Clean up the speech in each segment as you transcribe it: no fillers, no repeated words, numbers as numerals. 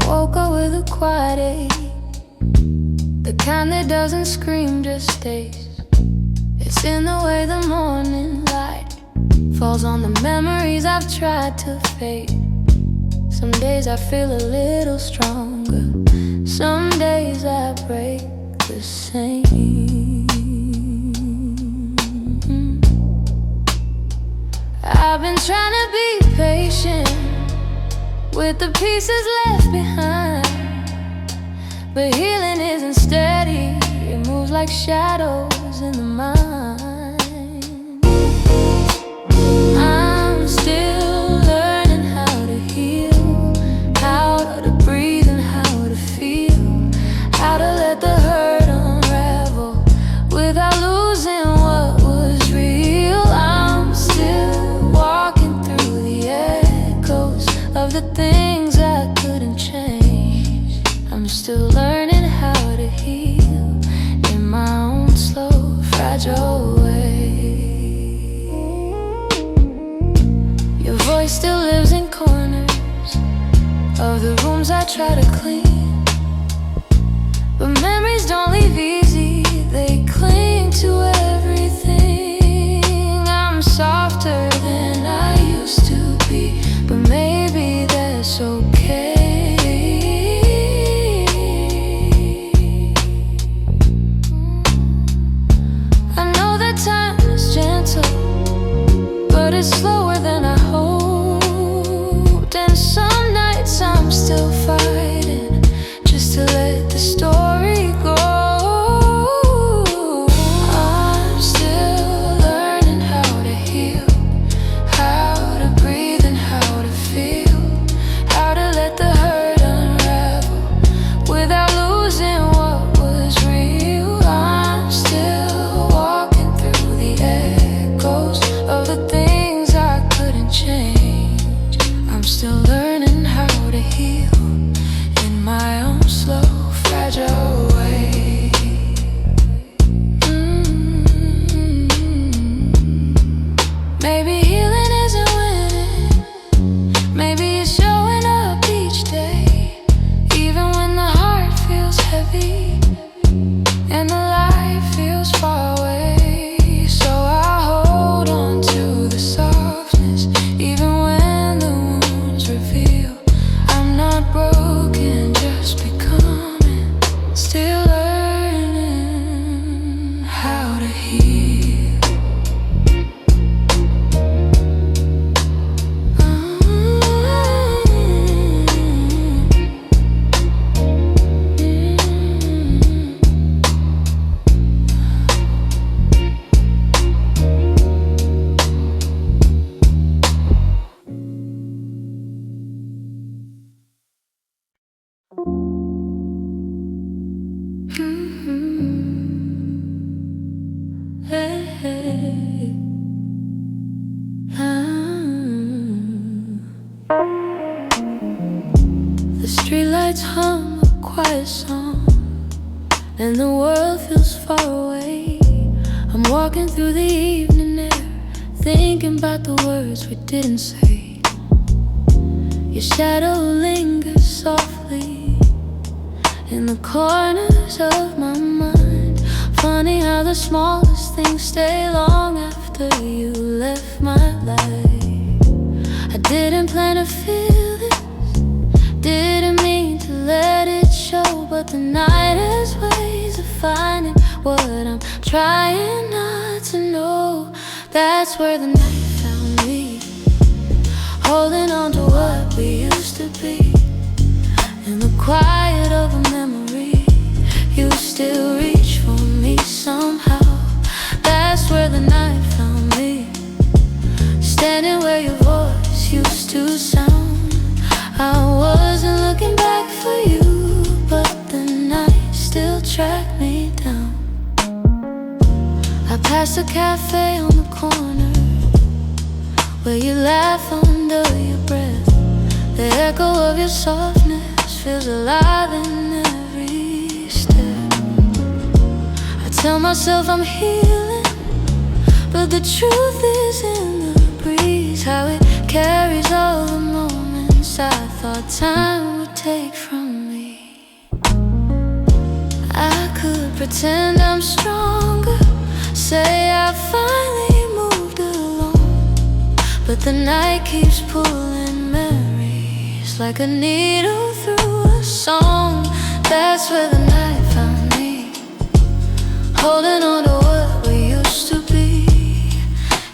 Woke up with a quiet ache, the kind that doesn't scream, just stays. It's in the way the morning light falls on the memories I've tried to fade. Some days I feel a little stronger, some days I break the same. I've been trying to be patient with the pieces left behind, but healing isn't steady, it moves like shadows in the mind. I'm still learning how to heal, how to breathe and how to feel, how to let the hurt unravel without losing what was real. I'm still walking through the echoes of the things I couldn't change. I'm still learning how to heal in my own slow, fragile way. Your voice still lives in corners of the rooms I try to clean, but memories don't leave easy, they cling to everything. I'm softer than I used to be, but maybe that's okay. I know that time is gentle, but it's slower than I hoped. And some nights I'm still fighting just to let the story go. I'm still learning how to heal, how to breathe and how to feel, how to let the hurt unravel without losing what was real. I'm still walking through the echoes of the things I couldn't change. I'm still learning how to heal in my own slow, fragile way. Maybe healing isn't winning, maybe it's showing up each day, even when the heart feels heavy and the light feels far away. So I hold on to the softness, even when the wounds reveal I'm not broken, just becoming, still learning how to heal. Hey, hey. The streetlights hum a quiet song, and the world feels far away. I'm walking through the evening air, thinking about the words we didn't say. Your shadow lingers softly in the corners of my mind. Funny how the smallest things stay long after you left my life. I didn't plan to feel this, didn't mean to let it show, but the night has ways of finding what I'm trying not to know. That's where the night found me, holding on to what we used to be. In the quiet of a memory, you still reach for me somehow. That's where the night found me, standing where your voice used to sound. I wasn't looking back for you, but the night still tracked me down. I passed a cafe on the corner where you laugh under your breath. The echo of your softness feels alive in every step. I tell myself I'm healing, but the truth is in the breeze, how it carries all the moments I thought time would take from me. I could pretend I'm stronger, say I finally moved along, but the night keeps pulling memories like a needle through a song. That's where the night found me, holding on to what we used to be.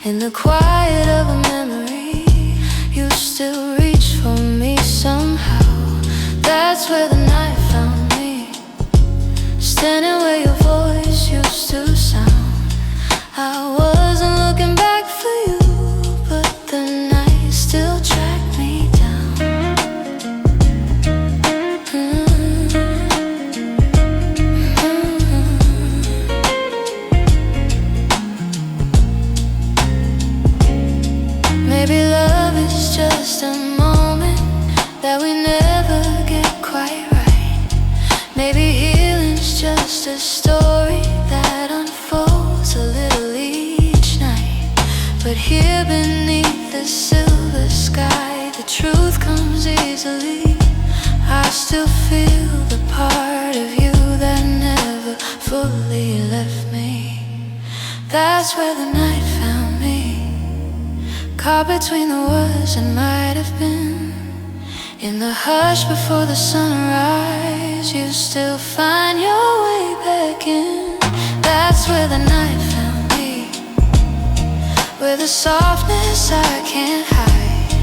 In the quiet of a memory, you still reach for me somehow. That's where the night found me, standing where your voice used to sound. I wasn't looking back for you, but the night still tracked me down. Maybe love is just a moment that we never get quite right. Maybe healing's just a story that unfolds a little each night. But here beneath the silver sky, the truth comes easily. I still feel the part of you that never fully left me. That's where the night found me, caught between the words that might have been. In the hush before the sunrise, you still find your way back in. That's where the night found me, with a softness I can't hide.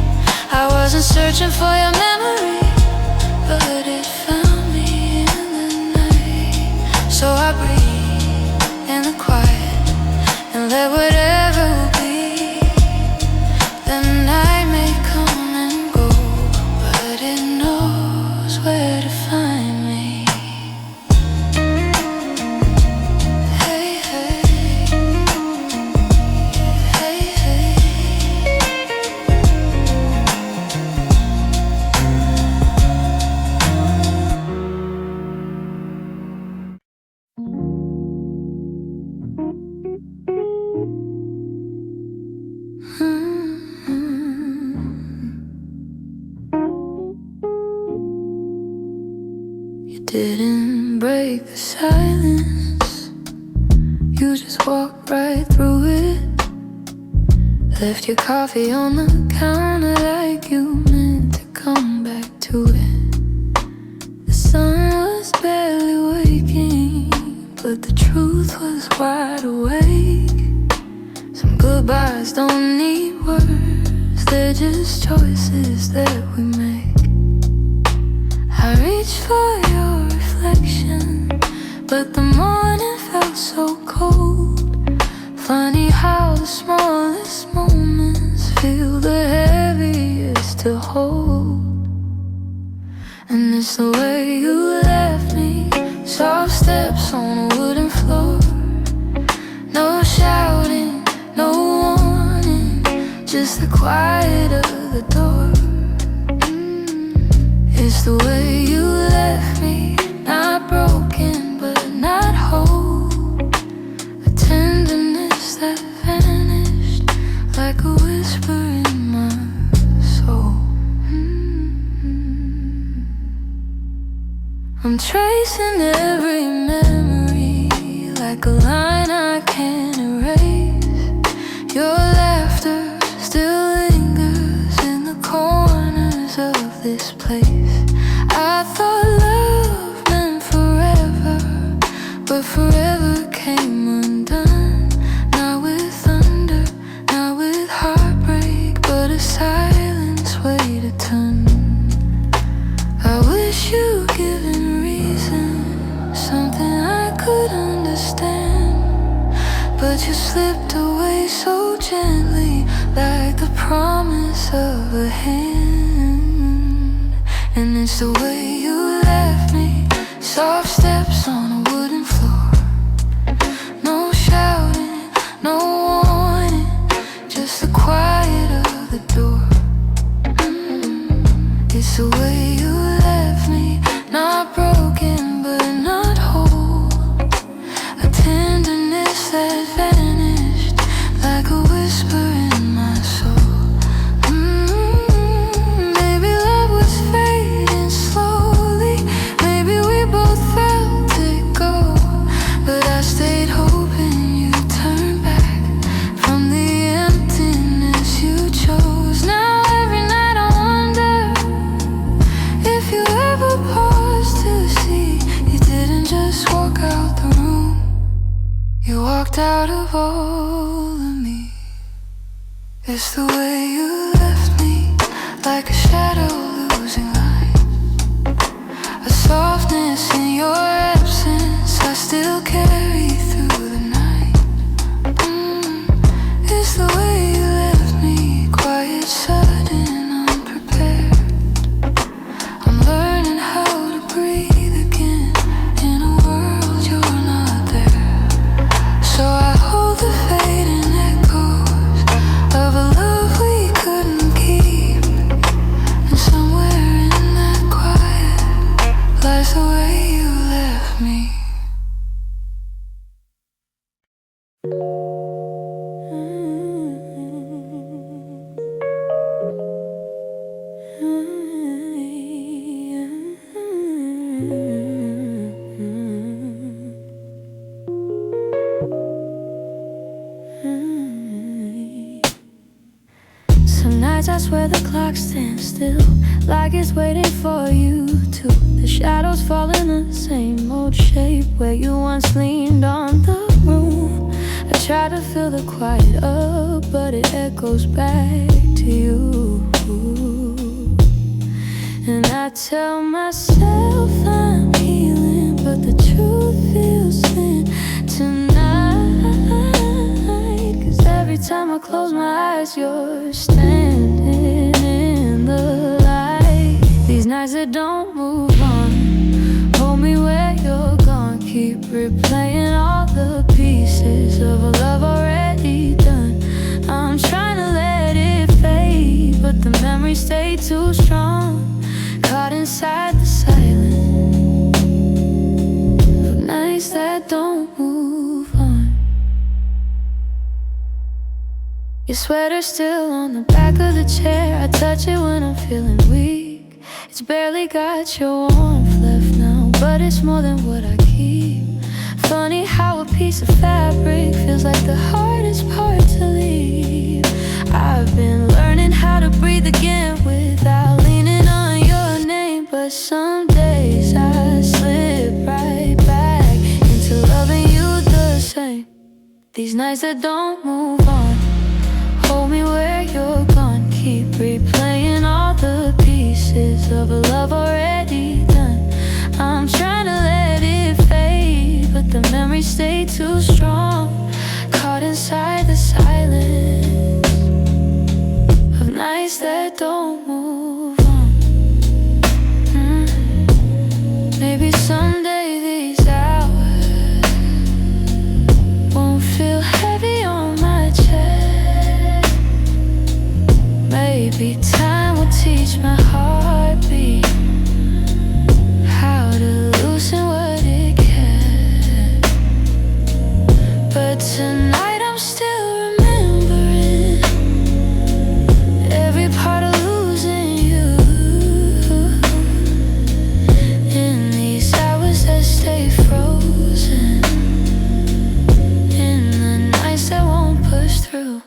I wasn't searching for your memory, but it found me in the night. So I breathe in the quiet and let whatever will be. The night may come and go, but it knows where to find me. Hey, hey, hey, hey. You didn't break the silence, you just walked right through it. Left your coffee on the counter like you meant to come back to it. The sun was barely waking, but the truth was wide awake. Some goodbyes don't need words, they're just choices that we make. I reached for your reflection, but the morning felt so cold. Funny how the smallest moments feel the heaviest to hold. And it's the way you left me, soft steps on a wooden floor. No shouting, no warning, just the quiet of the door. It's the way you left me, not broken but not whole. A tenderness that vanished like a whisper in my soul. I'm tracing every memory like a line I can't erase. Your laughter still lingers in the corners of this place. I thought love meant forever, but forever came undone. Not with thunder, not with heartbreak, but a silence weighed a ton. I wish you'd given reason, something I could understand, but you slipped away so gently, like the promise of a hand. And it's the way you left me, soft steps on a wooden floor. No shouting, no warning, just the quiet of the door. It's the way you left me, not broken but not whole. A tenderness that vanished like a whisper in my soul. Maybe love was fading slow, out of all of me. It's the way you left me, like a shadow losing light. A softness in your absence I still carry through the night. It's the way you left me, quiet, sudden, unprepared. I'm learning how to breathe again in a world you're not there. So I hold the fading echoes of a love we couldn't keep. And somewhere in that quiet lies the way you left me. Some nights I swear the clock stands still, like it's waiting for you to. The shadows fall in the same old shape where you once leaned on the room. I try to fill the quiet up, but it echoes back to you. And I tell myself I'm healing, but the truth feels thin tonight. 'Cause every time I close my eyes, you're standing in the light. These nights that don't move on, hold me where you're gone. Keep replaying all the pieces of a love already done. I'm trying to let it fade, but the memories stay too strong. Caught inside the silence of nights that don't move on. Your sweater's still on the back of the chair. I touch it when I'm feeling weak. It's barely got your warmth left now, but it's more than what I keep. Funny how a piece of fabric feels like the hardest part to leave. I've been learning how to breathe again without leaning on your name, but some days I slip right back into loving you the same. These nights that don't move on, hold me where you're gone. Keep replaying all the pieces of a love already done. I'm trying to let it fade, but the memories stay too strong. Caught inside the silence of nights that don't move on. Maybe someday these hours won't feel heavy on my chest. Maybe time will teach my heartbeat how to loosen what it can. But tonight I'm still remembering every part of losing you. In these hours that stay frozen, in the nights that won't push through.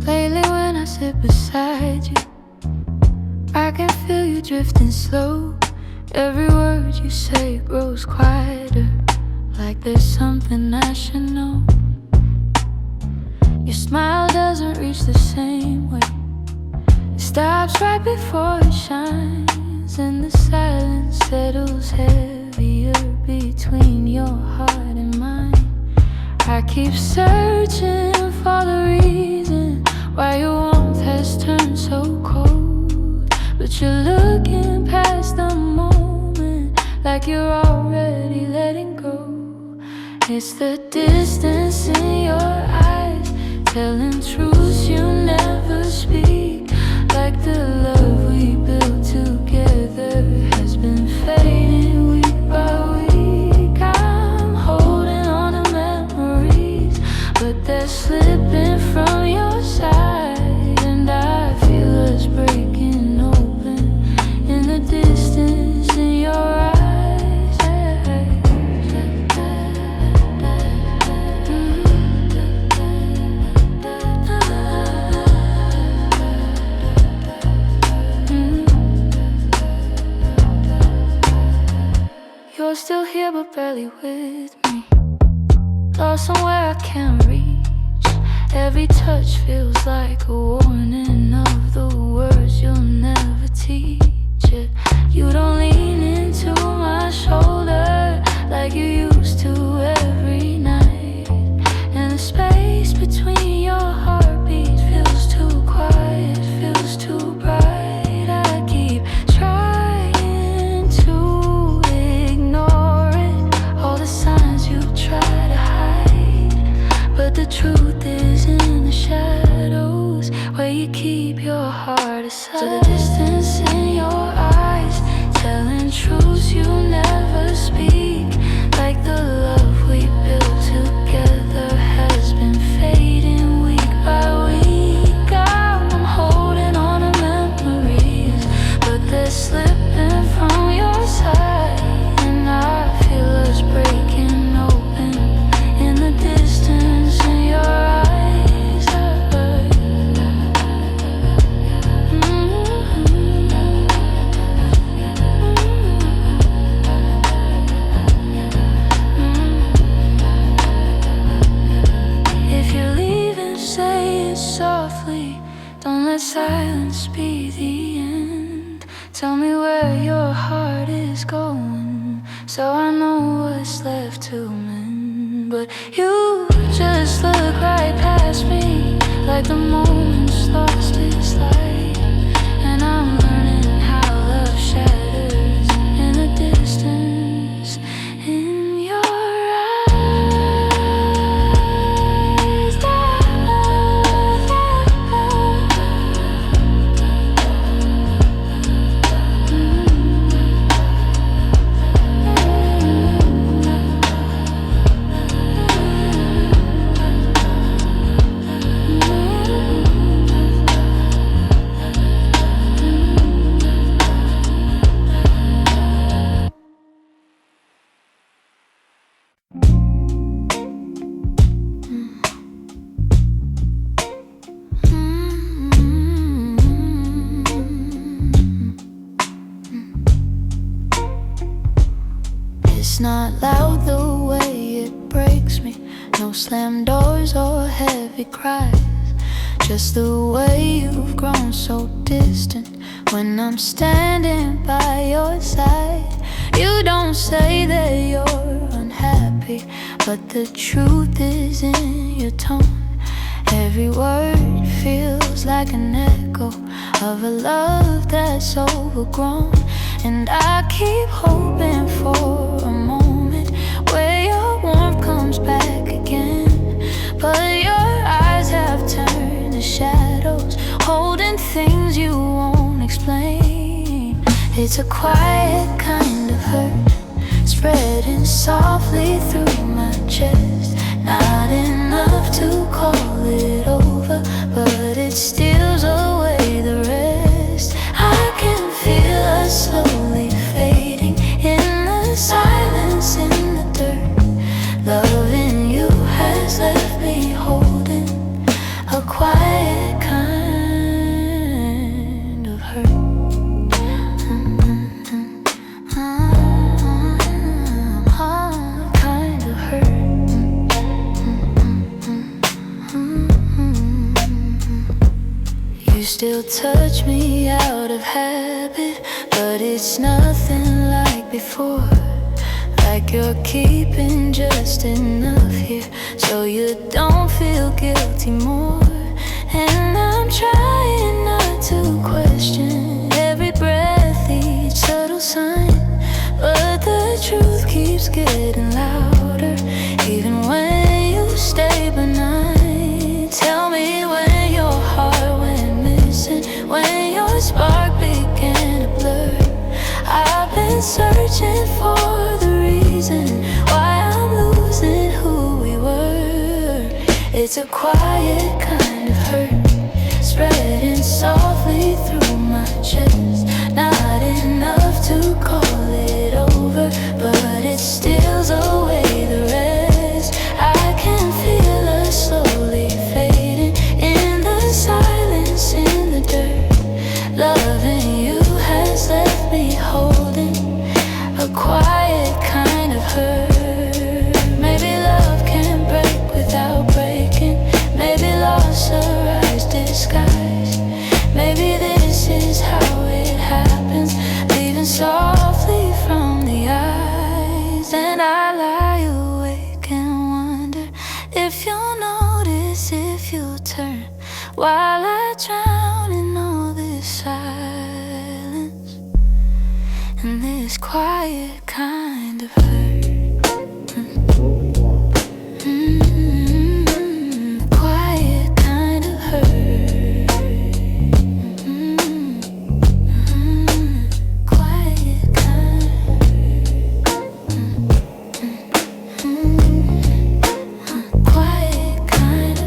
Lately when I sit beside you, I can feel you drifting slow. Every word you say grows quieter, like there's something I should know. Your smile doesn't reach the same way. It stops right before it shines, and the silence settles heavier between your heart and mine. I keep searching for the reason why your warmth has turned so cold, but you're looking past the moment like you're already letting go. It's the distance in your eyes, telling truths you never speak. Like the love we built together has been fading week by week. I'm holding on to memories, but they're slipping from your side, and I feel us breaking open in the distance in your eyes. You're still here but barely with me. Lost somewhere I can't reach. Every touch feels like a warning of the words you'll never teach it. You don't lean into my shoulder like you used to every night. And the space between your heartbeats feels too quiet, feels too bright. I keep trying to ignore it, all the signs you try to hide. But the truth is in the shadows, where you keep your heart aside. So the distance in your eyes, telling truths you never speak. Like the love we built together has been fading week by week. I'm holding on to memories, but they're slipping from your side. And I feel us breaking open in the distance in your eyes. If you're leaving, say it softly. Don't let silence be the end. Tell me where your heart is going, so I know what's left to mend. But you just look right past me, like the moment's lost its light. And I'm learning how love shatters in the distance in your eyes. It's not loud the way it breaks me, no slam doors or heavy cries. Just the way you've grown so distant when I'm standing by your side. You don't say that you're unhappy, but the truth is in your tone. Every word feels like an echo of a love that's overgrown. And I keep hoping for a moment where your warmth comes back again. But your eyes have turned to shadows, holding things you won't explain. It's a quiet kind of hurt, spreading softly through my chest. Not enough to call it over, but it steals away the rest. I can feel us slowly fading in the silence, in the dirt. Loving you has left me holding a quiet kind of hurt. Kind of hurt. You still touch me out of habit, but it's nothing like before. Like you're keeping just enough here, so you don't feel guilty more. And I'm trying not to question every breath, each subtle sign, but the truth keeps getting louder, even when you stay benign. Tell me when your heart went missing, when your spark began to blur. I've been searching for the reason why I'm losing who we were. It's a quiet kind of hurt, spreading softly through my chest. Not enough to call it over, but it steals away the rest. I can feel us slowly fading in the silence, in the dirt. Loving you has left me holding a quiet kind hurt. Maybe love can break without breaking. Maybe loss a rise disguised. Maybe this is how it happens, leaving softly from the eyes. And I lie awake and wonder if you'll notice, if you'll turn, while I drown in all this silence and this quiet kind of hurt. Quiet kind of hurt. Quiet kind of quiet kind of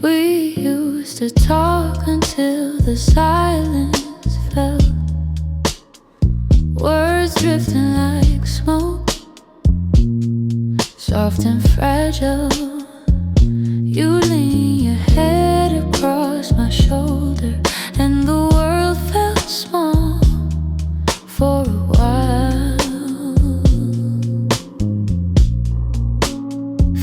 We used to talk until the silence fell, words drifting like smoke, soft and fragile. You lean your head across my shoulder, and the world felt small for a while.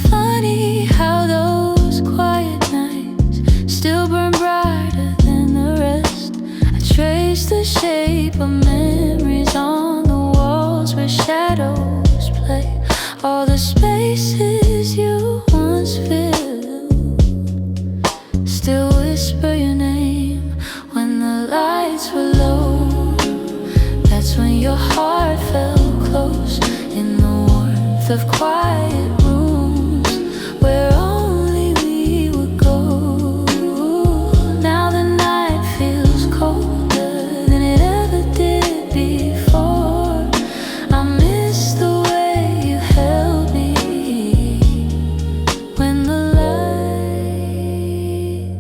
Funny how those quiet nights still burn brighter than the rest. I trace the shape of memories on the walls where shadows play. All the spaces you once filled still whisper your name when the lights were low. That's when your heart felt close in the warmth of quiet rooms where only we would go. Now the night feels colder than it ever did before. I miss the way you held me when the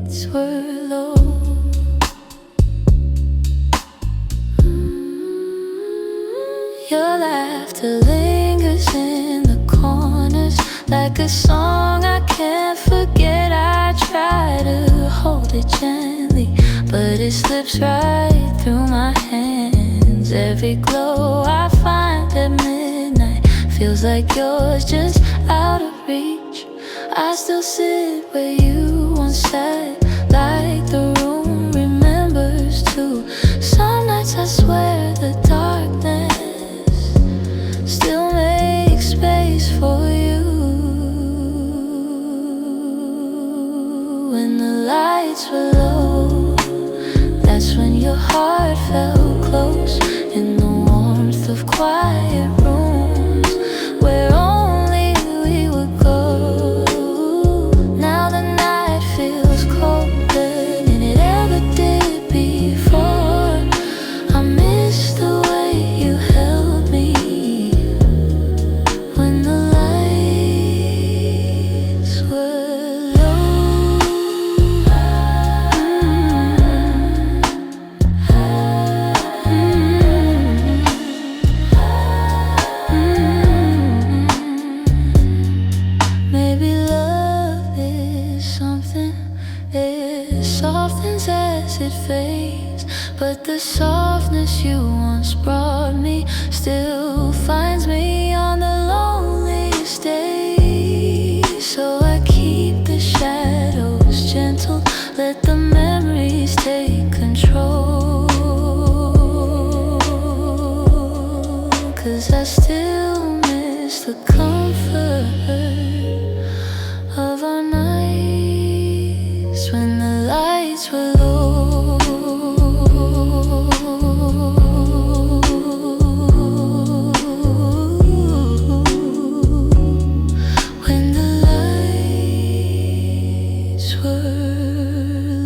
lights were low. Your laughter lingers in the corners like a song I can't forget. I try to hold it gently, but it slips right through my hands. Every glow I find at midnight feels like yours, just out of reach. I still sit where you once sat, like the room remembers too. Some nights I swear the darkness still makes space for you. When the lights were low, that's when your heart felt close in the warmth of quiet rooms where only we would go. Now the night feels colder than it ever did before. I miss the way you held me when the lights were low. Maybe love is something, it softens as it fades, but the softness you once brought me still finds me on the loneliest day. So I keep the shadows gentle, let the memories take control. 'Cause I still miss the comfort of our nights when the lights were low. When the lights were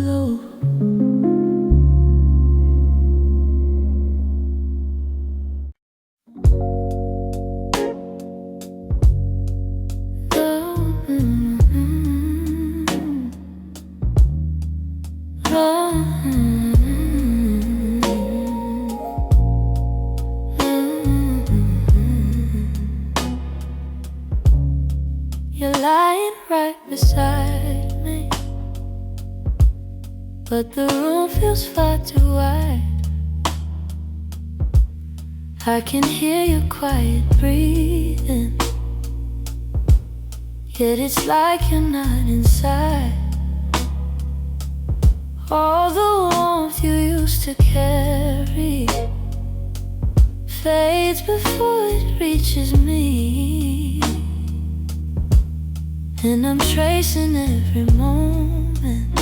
low. but the room feels far too wide. I can hear your quiet breathing, yet it's like you're not inside. All the warmth you used to carry fades before it reaches me, and I'm tracing every moment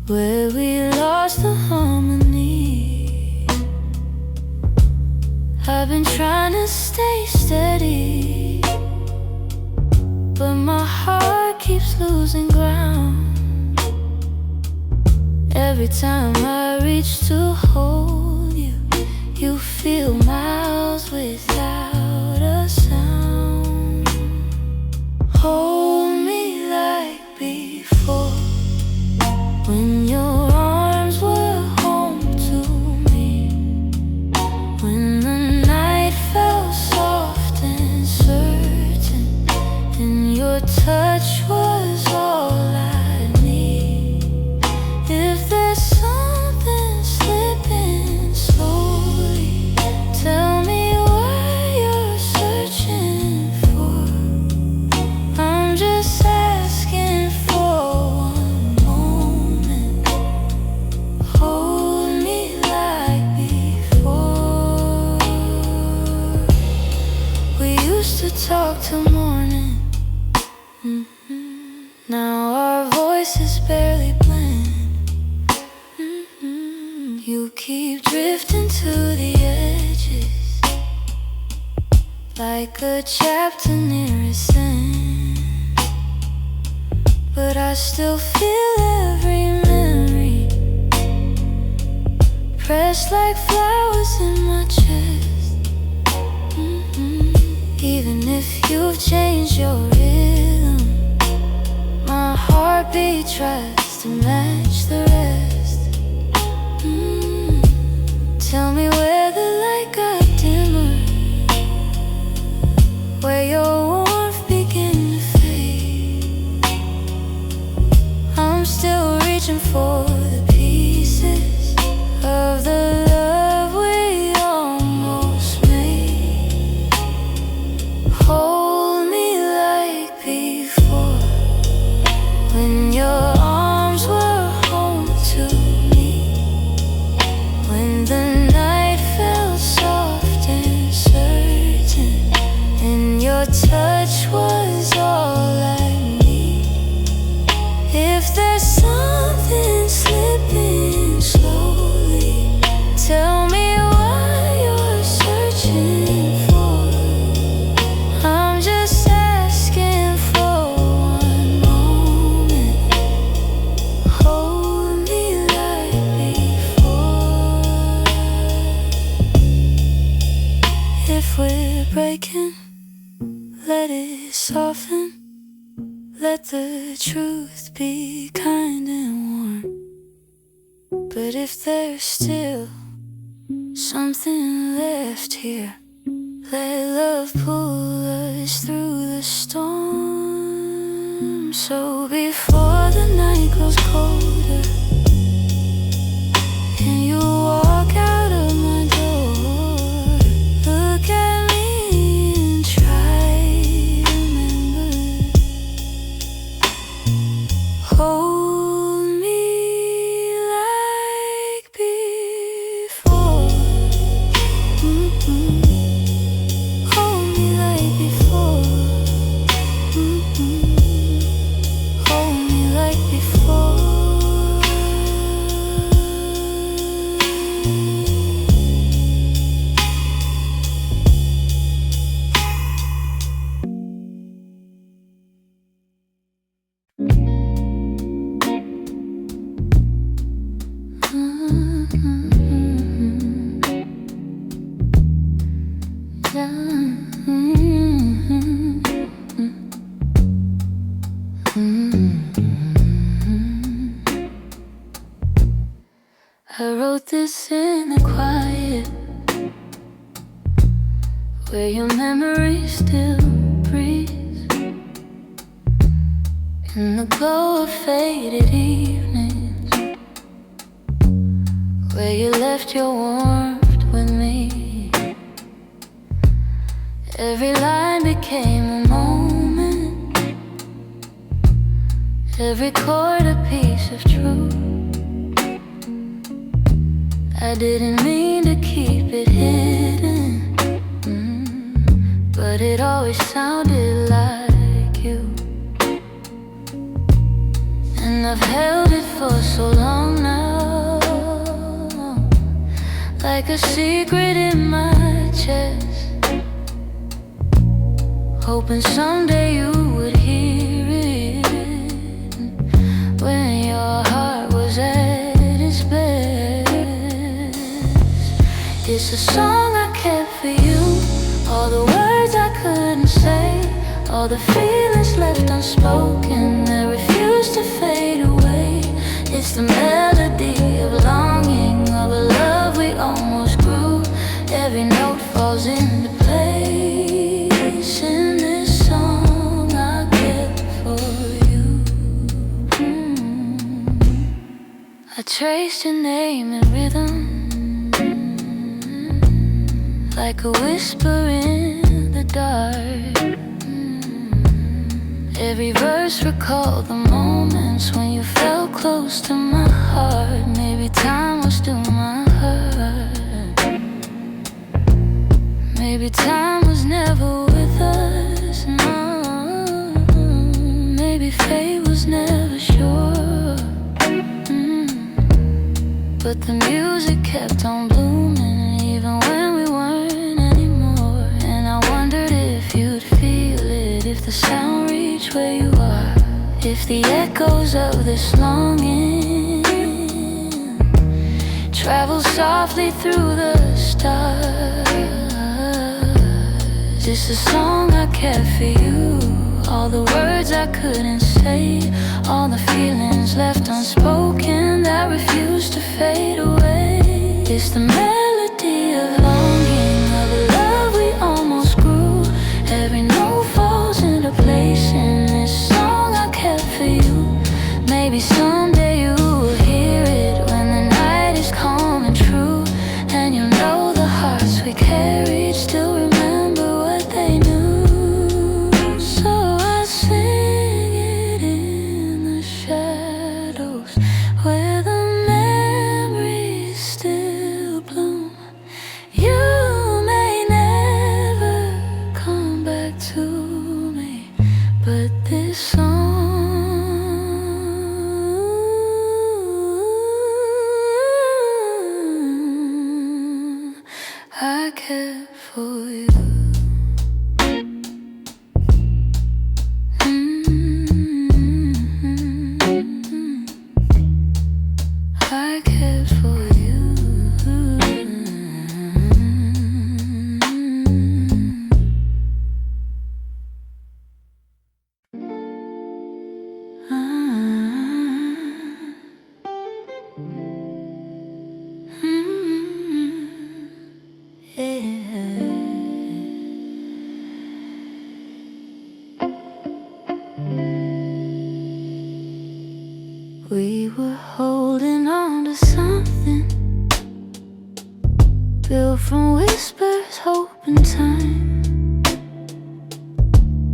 where we lost the harmony. I've been trying to stay steady, but my heart keeps losing ground. Every time I reach to hold you, you feel miles without a sound. Hold me like before, when your arms were home to me, when the night felt soft and certain, and your touch was all I need. If there's something slipping slowly, tell me what you're searching for. I'm just asking for one moment. Hold me like before. We used to talk till morning. Now our voices barely blend. You keep drifting to the edges, like a chapter near its end, but I still feel every memory pressed like flowers in my chest. Even if you've changed your rhythm, my heartbeat tries to match the rest. Tell me where the light got dimmer, where your warmth began to fade. I'm still reaching for the pieces of the love we almost made. Hold me like before, when your arms were home to me, when the night felt soft and certain, and your touch was all I need. If there's something slipping slowly, tell me what you're searching for. I'm just asking for one moment. Hold me like before. If we're breaking, let it soften. Let the truth be kind and warm. But if there's still something left here, let love pull us through the storm. So before the night grows colder and you walk out of my door, look at me and try to remember. Hold me like before. Hold me like before. Hold me like before. I wrote this in the quiet, where your memory still breathes, in the glow of faded evenings. left your warmth with me. Every line became a moment, every chord a piece of truth. I didn't mean to keep it hidden, but it always sounded like you. And I've held it for so long now, like a secret in my chest, hoping someday you would hear it when your heart was at its best. It's a song I kept for you, all the words I couldn't say, all the feelings left unspoken that refuse to fade away. It's the melody of longing, of a love we almost grew. Every note falls into place in this song I kept for you. I traced your name in rhythm, like a whisper in the dark. Every verse recalled the moments when you felt close to my heart. Maybe time was still my heart. Maybe time was never with us, no. Maybe fate was never sure. But the music kept on blooming, even when we weren't anymore. And I wondered if you'd feel it, if the sound reached where you are, if the echoes of this longing travel softly through the stars. It's a song I kept for you, all the words I couldn't say, all the feelings left unspoken that refuse to fade away. It's the melody of longing, of a love we almost grew. Every note falls into place in this song I kept for you. Maybe someday you will hear it when the night is calm and true, and you'll know the hearts we carried still remember what they knew. So I sing it in the shadows where the memories still bloom. You may never come back to me, but this song I kept for you. I kept for you. We were holding on to something built from whispers, hope, and time.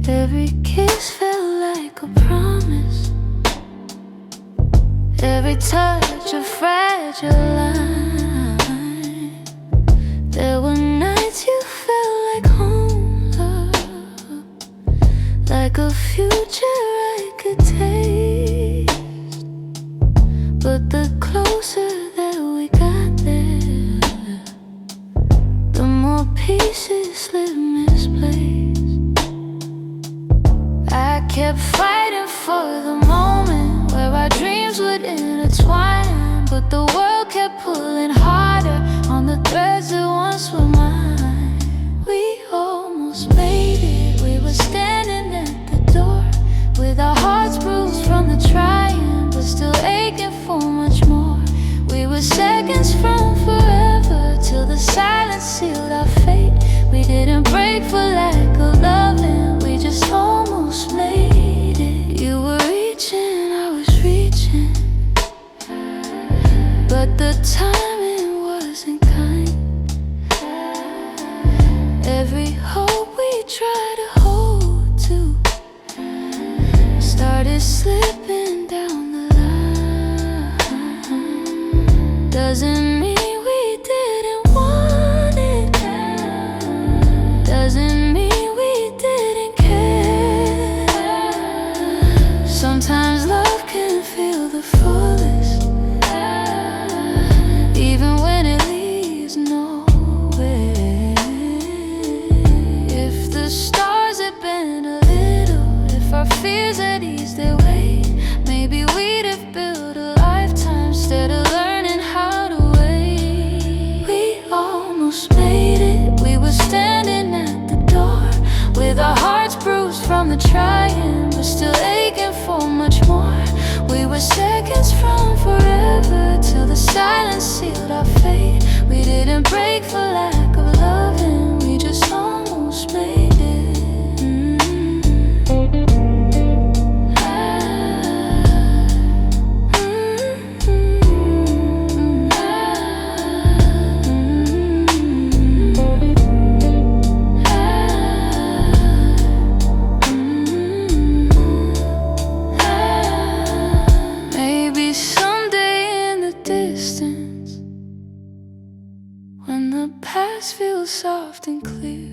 Every kiss felt like a promise, every touch a fragile line. There were nights you felt like home, love, like a future I could taste. But the closer that we got there, the more pieces slipped misplaced. I kept fighting for the moment where our dreams would intertwine, but the world kept pulling harder on the threads that once were mine. We almost made it, we were standing at the door with our hearts bruised from the trying, but still aching for much more. We were seconds from forever till the silence sealed our fate. We didn't break for lack of loving, we just almost made it. You were reaching, I was reaching, but the timing was trying, but still aching for much more. We were seconds from forever, till the silence sealed our fate. We didn't break for lack of loving, we just almost made it. Maybe someday in the distance, when the past feels soft and clear,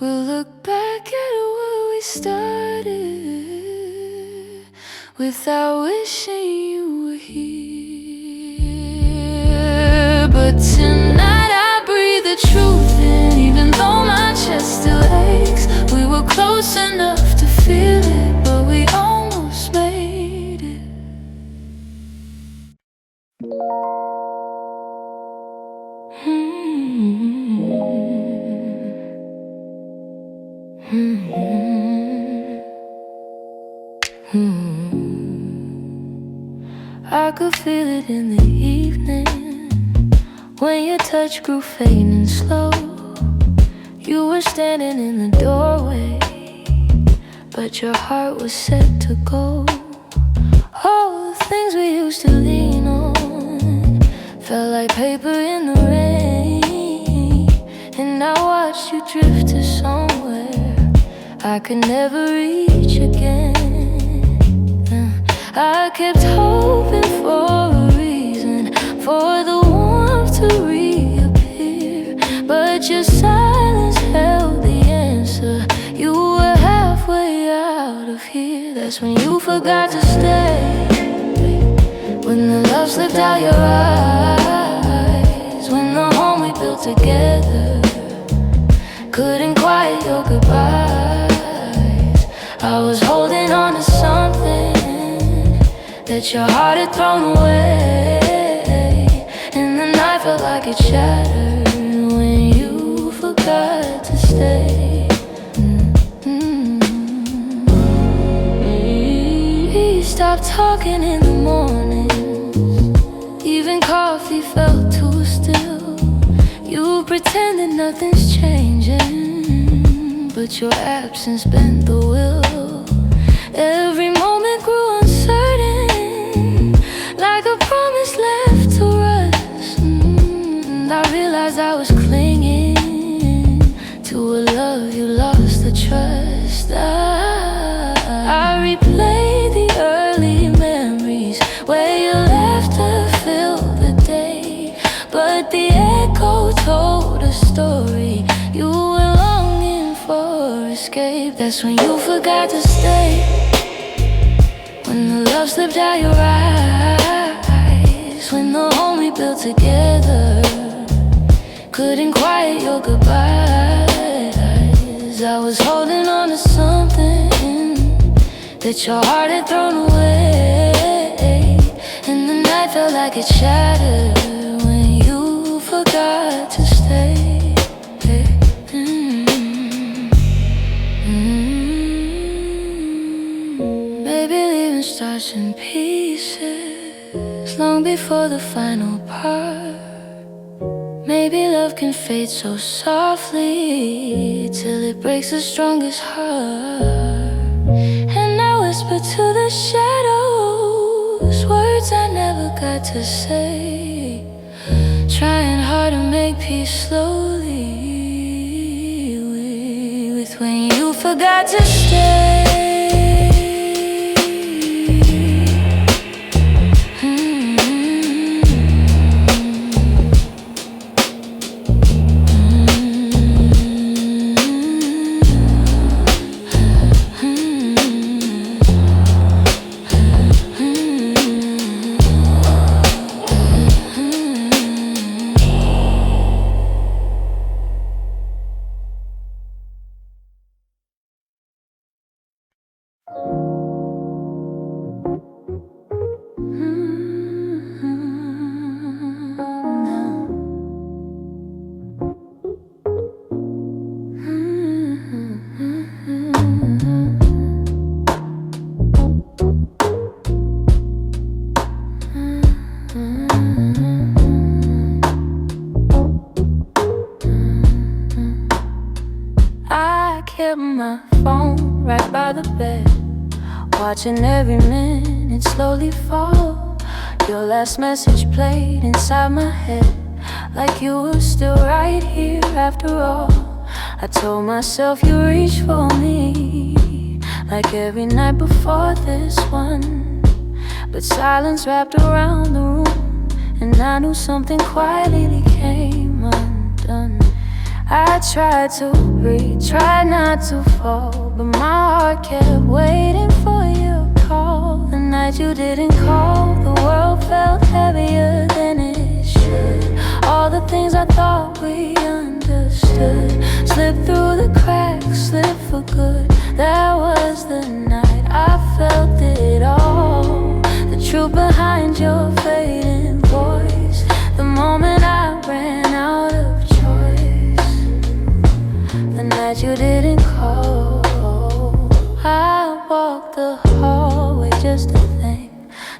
we'll look back at where we started, without wishing you were here. But tonight I breathe the truth in, even though my chest still aches. We were close enough to feel it, but we almost made it. I could feel it in the evening, when your touch grew faint and slow. You were standing in the doorway, but your heart was set to go. All the things we used to lean on felt like paper in the rain, and I watched you drift to somewhere I could never reach again. I kept hoping for a reason for the warmth to reappear, but your silence held the answer. You were halfway out of here. That's when you forgot to stay, when the love slipped out your eyes, when the home we built together couldn't quiet your goodbyes. I was holding on to something that your heart had thrown away, and the night felt like it shattered when you forgot to stay. We stopped talking in the mornings, even coffee felt too still. You pretended nothing's changing, but your absence bent the will. Every moment grew uncertain, like a promise left to rust. And I realized I was clinging to a love you lost the trust. I replayed the early memories where your laughter filled the day, but the echo told a story. You were longing for escape. That's when you forgot to stay, when the love slipped out your eyes, when the home we built together couldn't quiet your goodbyes. I was holding on to something that your heart had thrown away, and the night felt like it shattered when you forgot to stay. Maybe leaving starts in pieces long before the final part. Maybe love can fade so softly till it breaks the strongest heart. And I whisper to the shadows words I never got to say, trying hard to make peace slowly with when you forgot to stay. watching every minute slowly fall. Your last message played inside my head, like you were still right here after all. I told myself you reached for me, like every night before this one. But silence wrapped around the room, and I knew something quietly came undone. I tried to breathe, tried not to fall, but my heart kept waiting for your call. The night you didn't call, the world felt heavier than it should. All the things I thought we understood slipped through the cracks, slipped for good. That was the night I felt it all, the truth behind your fading voice. The moment I ran out of choice, the night you didn't call. I walked the hallway just to think,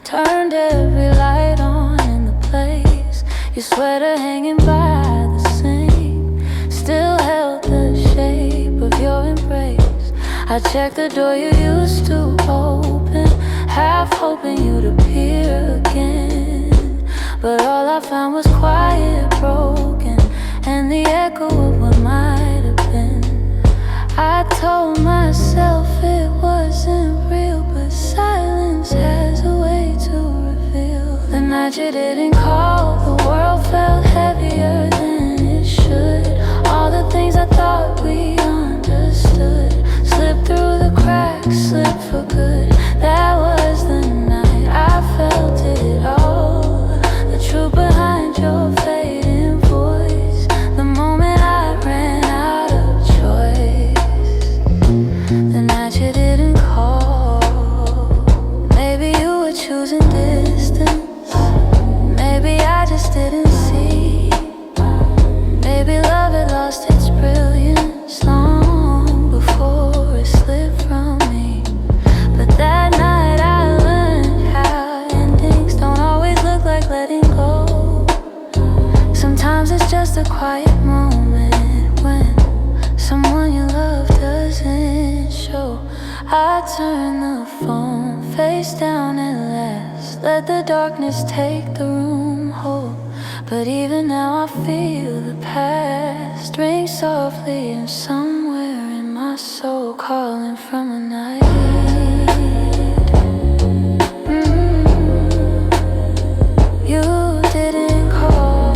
turned every light on in the place. Your sweater hanging by the sink still held the shape of your embrace. I checked the door you used to open, half hoping you'd appear again. But all I found was quiet, broken, and the echo of what might have been. I told myself it wasn't real, but silence has a way to reveal. The night you didn't call, the world felt heavier than it should. All the things I thought we understood slipped through the cracks, slipped for good. That was the night I felt it all, the truth behind your fading voice. The moment I ran out of choice, the night you didn't call. Maybe you were choosing distance, maybe I just didn't see. Maybe love had lost its brilliance long before it slipped from me. But that night I learned how endings don't always look like letting go. Sometimes it's just a quiet moment when someone you love doesn't show. I turn the phone face down at last, let the darkness take the room whole. But even now I feel the past ring softly, and somewhere in my soul calling from a night. You didn't call.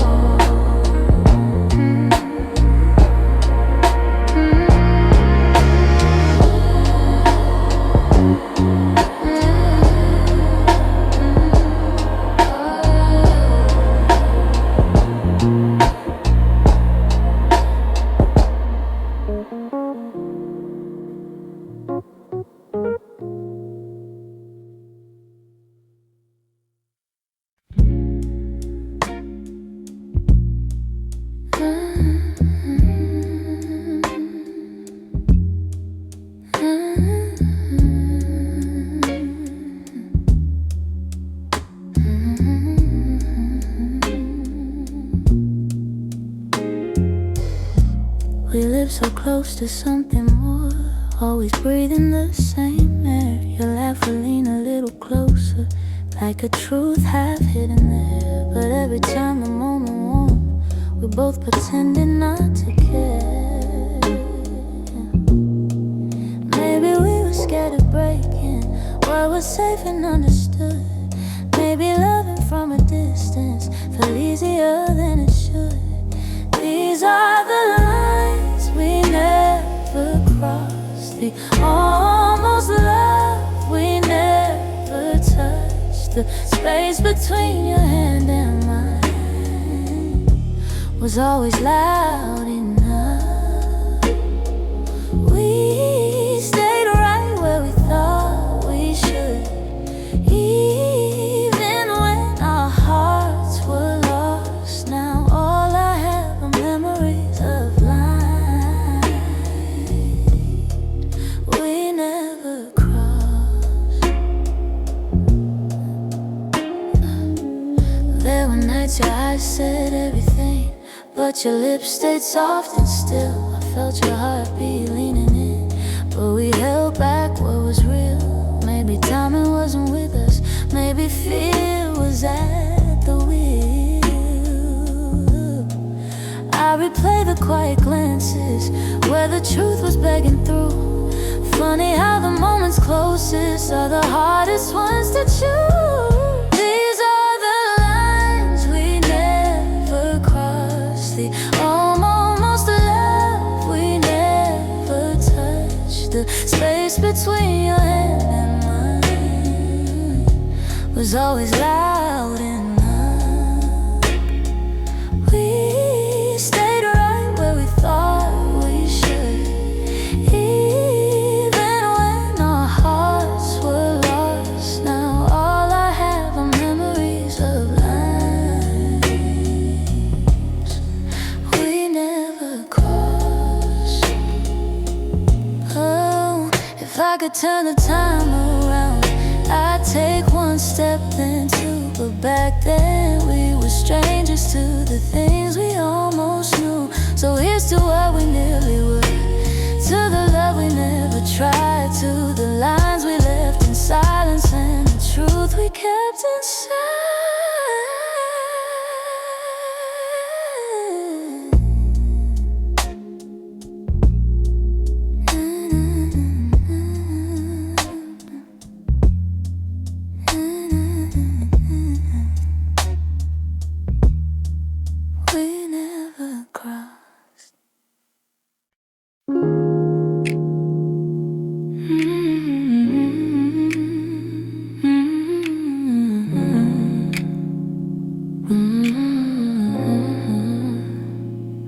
We live so close to something more, always breathing the same air. Your laugh will lean a little closer, like a truth half hidden there. But every time the moment warm, we're both pretending not to care. Maybe we were scared of breaking what was safe and understood. Maybe loving from a distance felt easier than it should. These are the lines we never crossed, the almost love we never touched. The space between your hand and mine was always loud enough. We stayed right where we thought we should, even when our hearts were lost. Now all I have are memories of lines we never crossed. There were nights your eyes said everything, but your lips stayed soft and still. I felt your heartbeat leaning in, but we held back what was real. Maybe Maybe timing wasn't with us, maybe fear was at the wheel. I replay the quiet glances where the truth was begging through. Funny how the moments closest are the hardest ones to choose. These are the lines we never crossed, the almost love we never touched. The space between your hand and mine was always loud enough. We stayed right where we thought we should, even when our hearts were lost. Now all I have are memories of lines we never crossed. Oh, if I could turn the time around, I'd take one step then two, but back then we were strangers to the things we almost knew. So here's to what we nearly were, to the love we never tried, to the lines we left in silence and the truth we kept inside. We never crossed.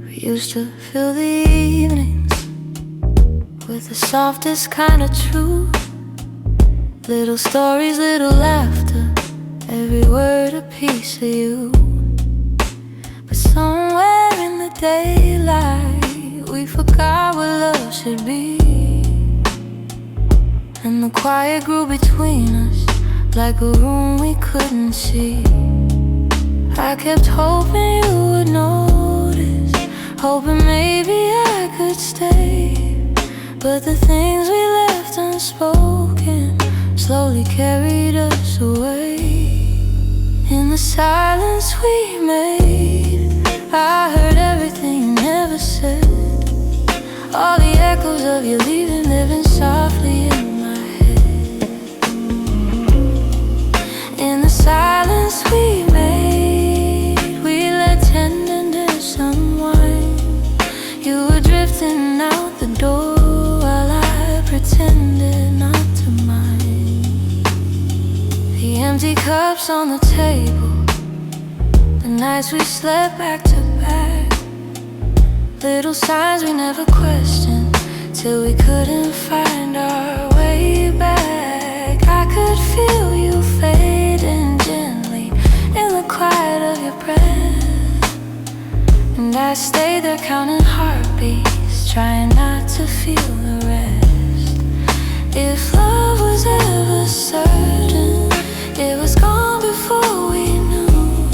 We used to fill the evenings with the softest kind of truth. Little stories, little laughter, every word a piece of you. But somewhere in the daylight, we forgot what love should be, and the quiet grew between us like a room we couldn't see. I kept hoping you would notice, hoping maybe I could stay. But the things we left unspoken slowly carried us away. In the silence we made, I heard everything you never said. All the echoes of you leaving living softly in my head. In the silence we made, we let tenderness unwind. You were drifting out the door while I pretended not to mind. The empty cups on the table, the nights we slept back to back, little signs we never questioned till we couldn't find our way back. I could feel you fading gently in the quiet of your breath, and I stayed there counting heartbeats, trying not to feel the rest. If love was ever certain, it was gone before we knew.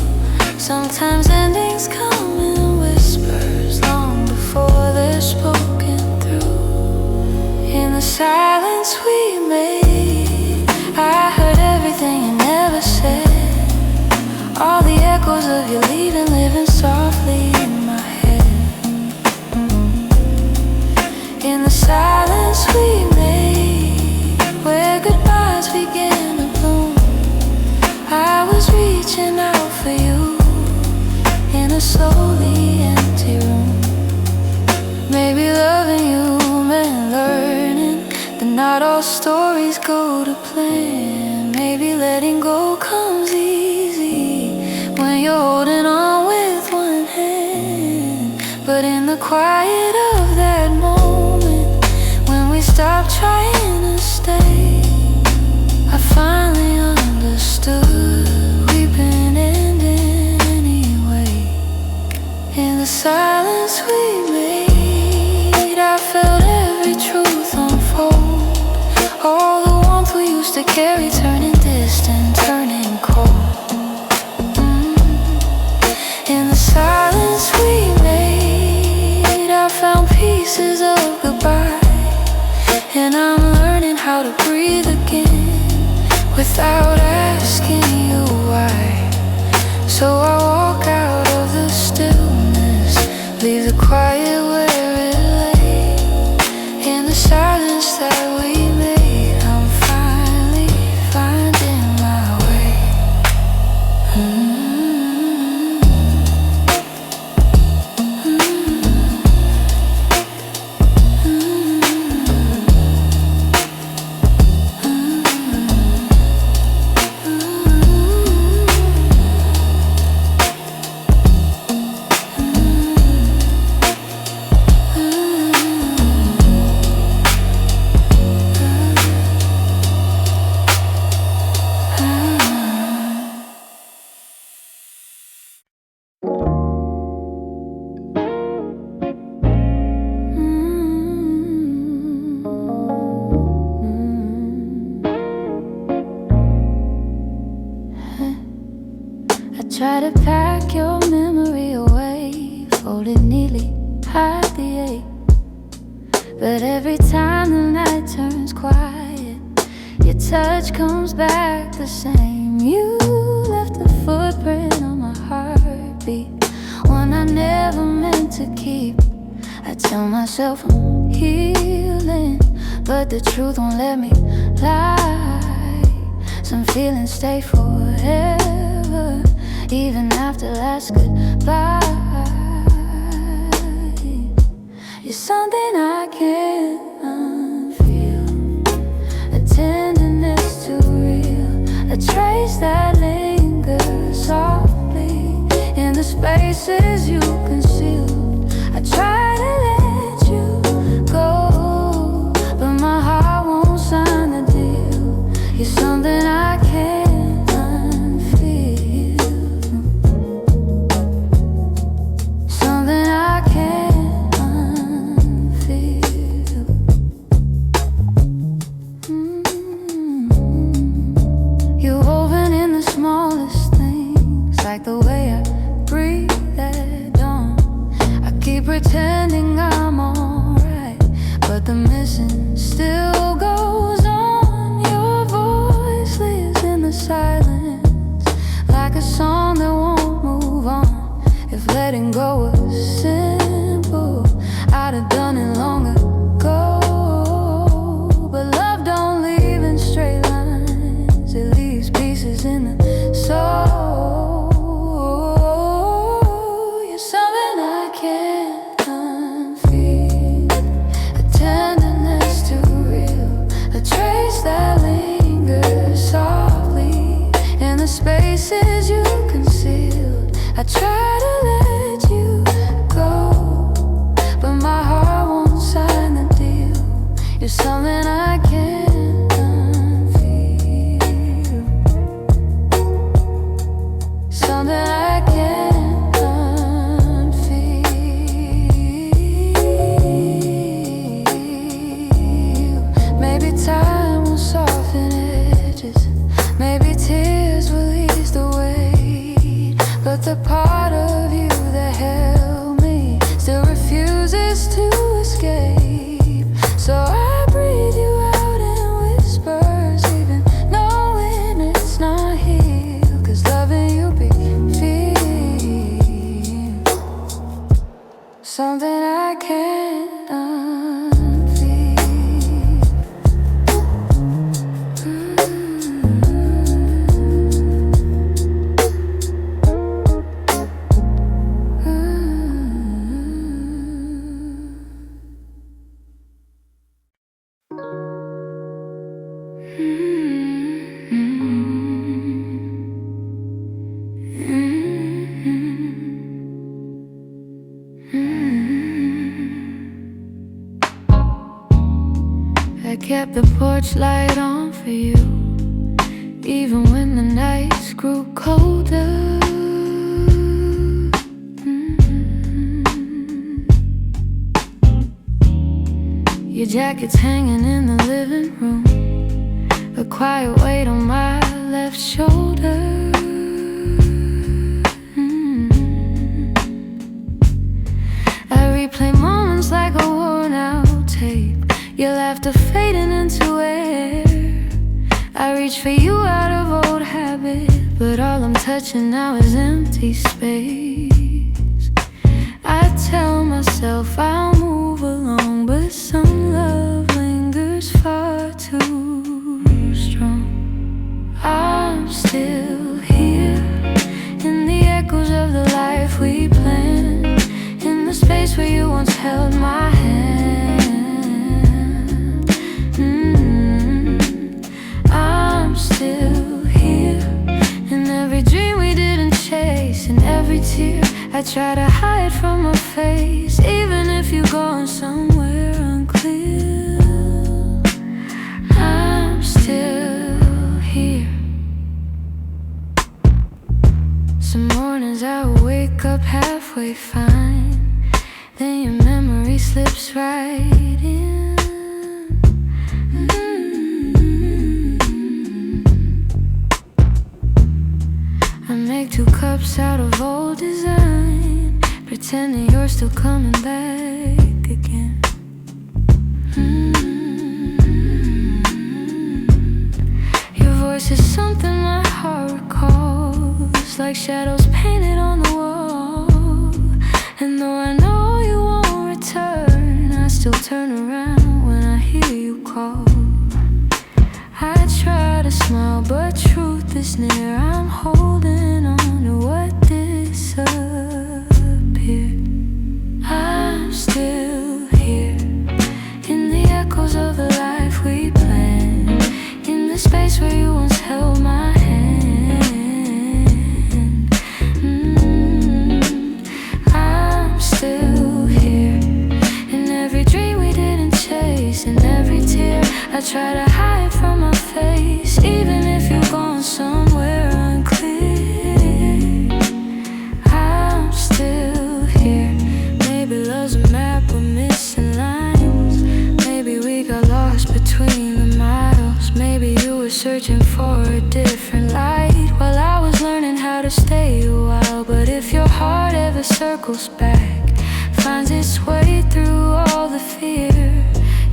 Sometimes endings come in whispers long before they're spoken through. In the silence we made, I heard everything you never said. All the echoes of you leaving living softly in my head. In the silence we made, where goodbyes began to bloom, I was reaching out for you in a slowly empty room. Maybe loving you meant learning that not all stories go to plan. Maybe letting go comes easy when you're holding on with one hand. But in the quiet of that moment, when we stopped trying to stay, I finally understood we've been ending anyway. In the silence we made, I felt every truth unfold. All the warmth we used to carry turning distant, turning cold. In the silence we made, I found pieces of goodbye, and I'm learning how to breathe again. without asking you why. So I walk out of the stillness, leave the quiet where it lay. In the silence that we made, I'm finally finding my way. Try to pack your memory away, fold it neatly, hide the ache. But every time the night turns quiet, your touch comes back the same. You left a footprint on my heartbeat, one I never meant to keep. I tell myself I'm healing, but the truth won't let me lie. Some feelings stay forever, even after last goodbye. You're something I can't unfeel, a tenderness too real, a trace that lingers softly in the spaces you concealed. I try to let you go, but my heart won't sign the deal. You're something I can't the way I breathe at dawn. I keep pretending I'm alright, but the missing still goes on. Your voice lives in the silence, like a song that won't move on. If letting go was simple, I'd have done it long ago. But love don't leave in straight lines, it leaves pieces in the soul. Spaces you concealed, I try to let you go, but my heart won't sign the deal. You're something I can't unfeel, something I can't unfeel. Maybe time will soften edges, maybe tears will ease the weight, but the part of you that held me still refuses to escape. So I breathe you out in whispers, even knowing it's not here, 'cause loving you be feel something I can't unfeel. I kept the porch light on for you, even when the nights grew colder. Your jacket's hanging in the living room, a quiet weight on my left shoulder. I replay moments like a worn out tape, your laughter fading into air. I reach for you, touch and now is empty space. I tell myself I'll move along, but some love lingers far too strong. I'm still here in the echoes of the life we planned, in the space where you once held my hand. I'm still here in every dream we didn't chase, in every tear I try to hide from my face. Even if you're going somewhere unclear, I'm still here. Some mornings I wake up halfway fine, then your memory slips right in. I make 2 cups out of old design, pretending you're still coming back again. Your voice is something my heart recalls, like shadows painted on the wall. And though I know you won't return, I still turn around when I hear you call. I try to smile, but truth is near. I'm holding on to what disappeared. I'm still here in the echoes of the life we planned, in the space where you once held my hand. I'm still here in every dream we didn't chase, in every tear I try to hide from my face. Even if you're going somewhere unclear, I'm still here. Maybe love's a map with missing lines, maybe we got lost between the miles. Maybe you were searching for a different light while I was learning how to stay a while. But if your heart ever circles back, finds its way through all the fear,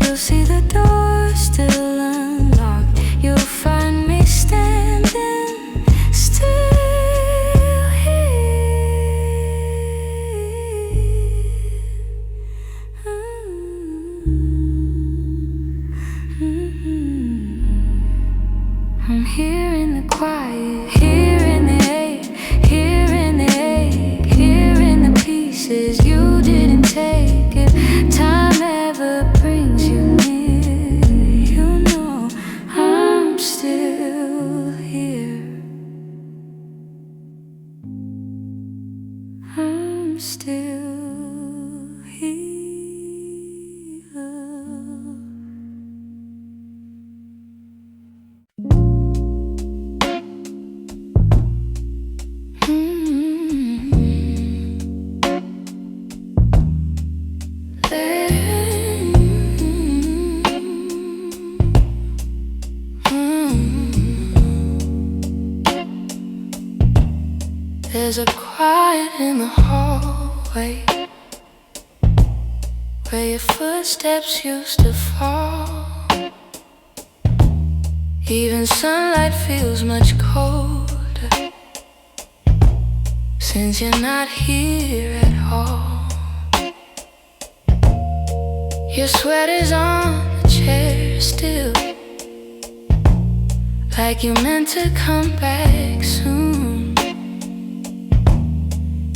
you'll see the door still unlocked. You'll find me standing still here. I'm here in the quiet, here in the ache, here in the ache, here in the pieces you didn't take. If time ever brings you near, you know I'm still here. I'm still here. There's a quiet in the hallway where your footsteps used to fall. Even sunlight feels much colder since you're not here at all. Your sweater's on the chair still, like you're meant to come back soon.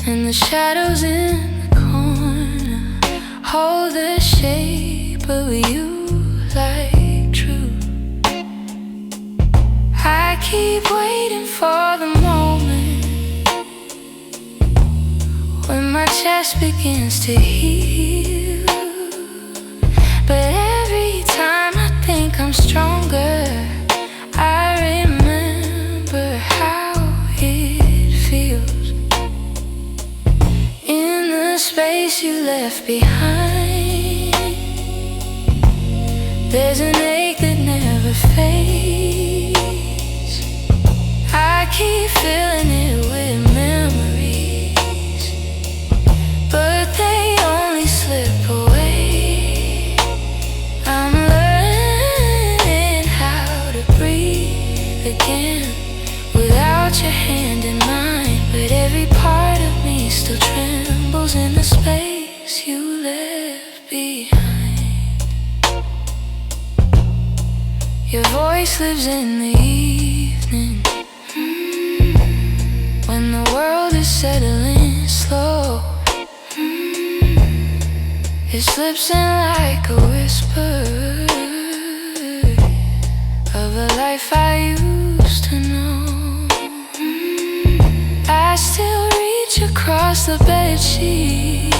And the shadows in the corner hold the shape of you like truth. I keep waiting for the moment when my chest begins to heal. But every time I think I'm stronger, I remember how it feels. In the space you left behind, there's an ache that never fades. I keep filling it with memories, but they only slip away. I'm learning how to breathe again without without your hand in mine, but every part of me still trembles in the space you left behind. Your voice lives in the evening, when the world is settling slow. It slips in like a whisper of a life I used to know. I still reach across the bedsheet,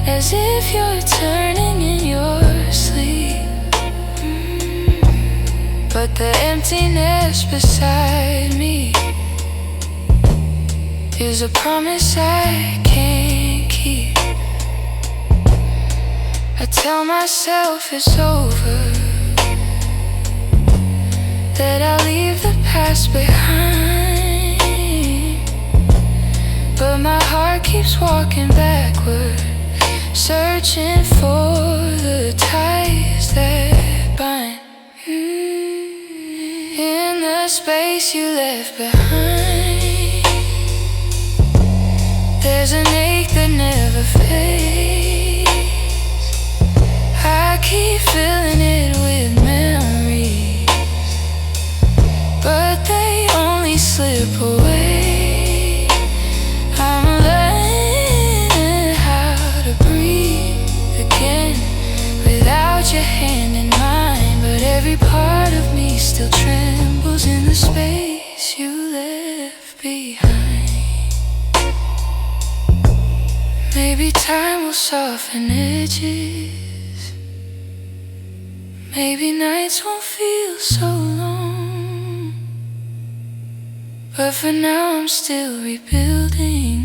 as if you're turning in your sleep. But the emptiness beside me is a promise I can't keep. I tell myself it's over, that I'll leave the past behind, but my heart keeps walking backward, searching for the ties that bind. In the space you left behind, there's an ache that never fades. I keep filling it with memories, but they only slip away. I'm learning how to breathe again without your hand in mine, but every part of me still trembles in the space you left behind. Maybe time will soften edges, maybe nights won't feel so long, but for now I'm still rebuilding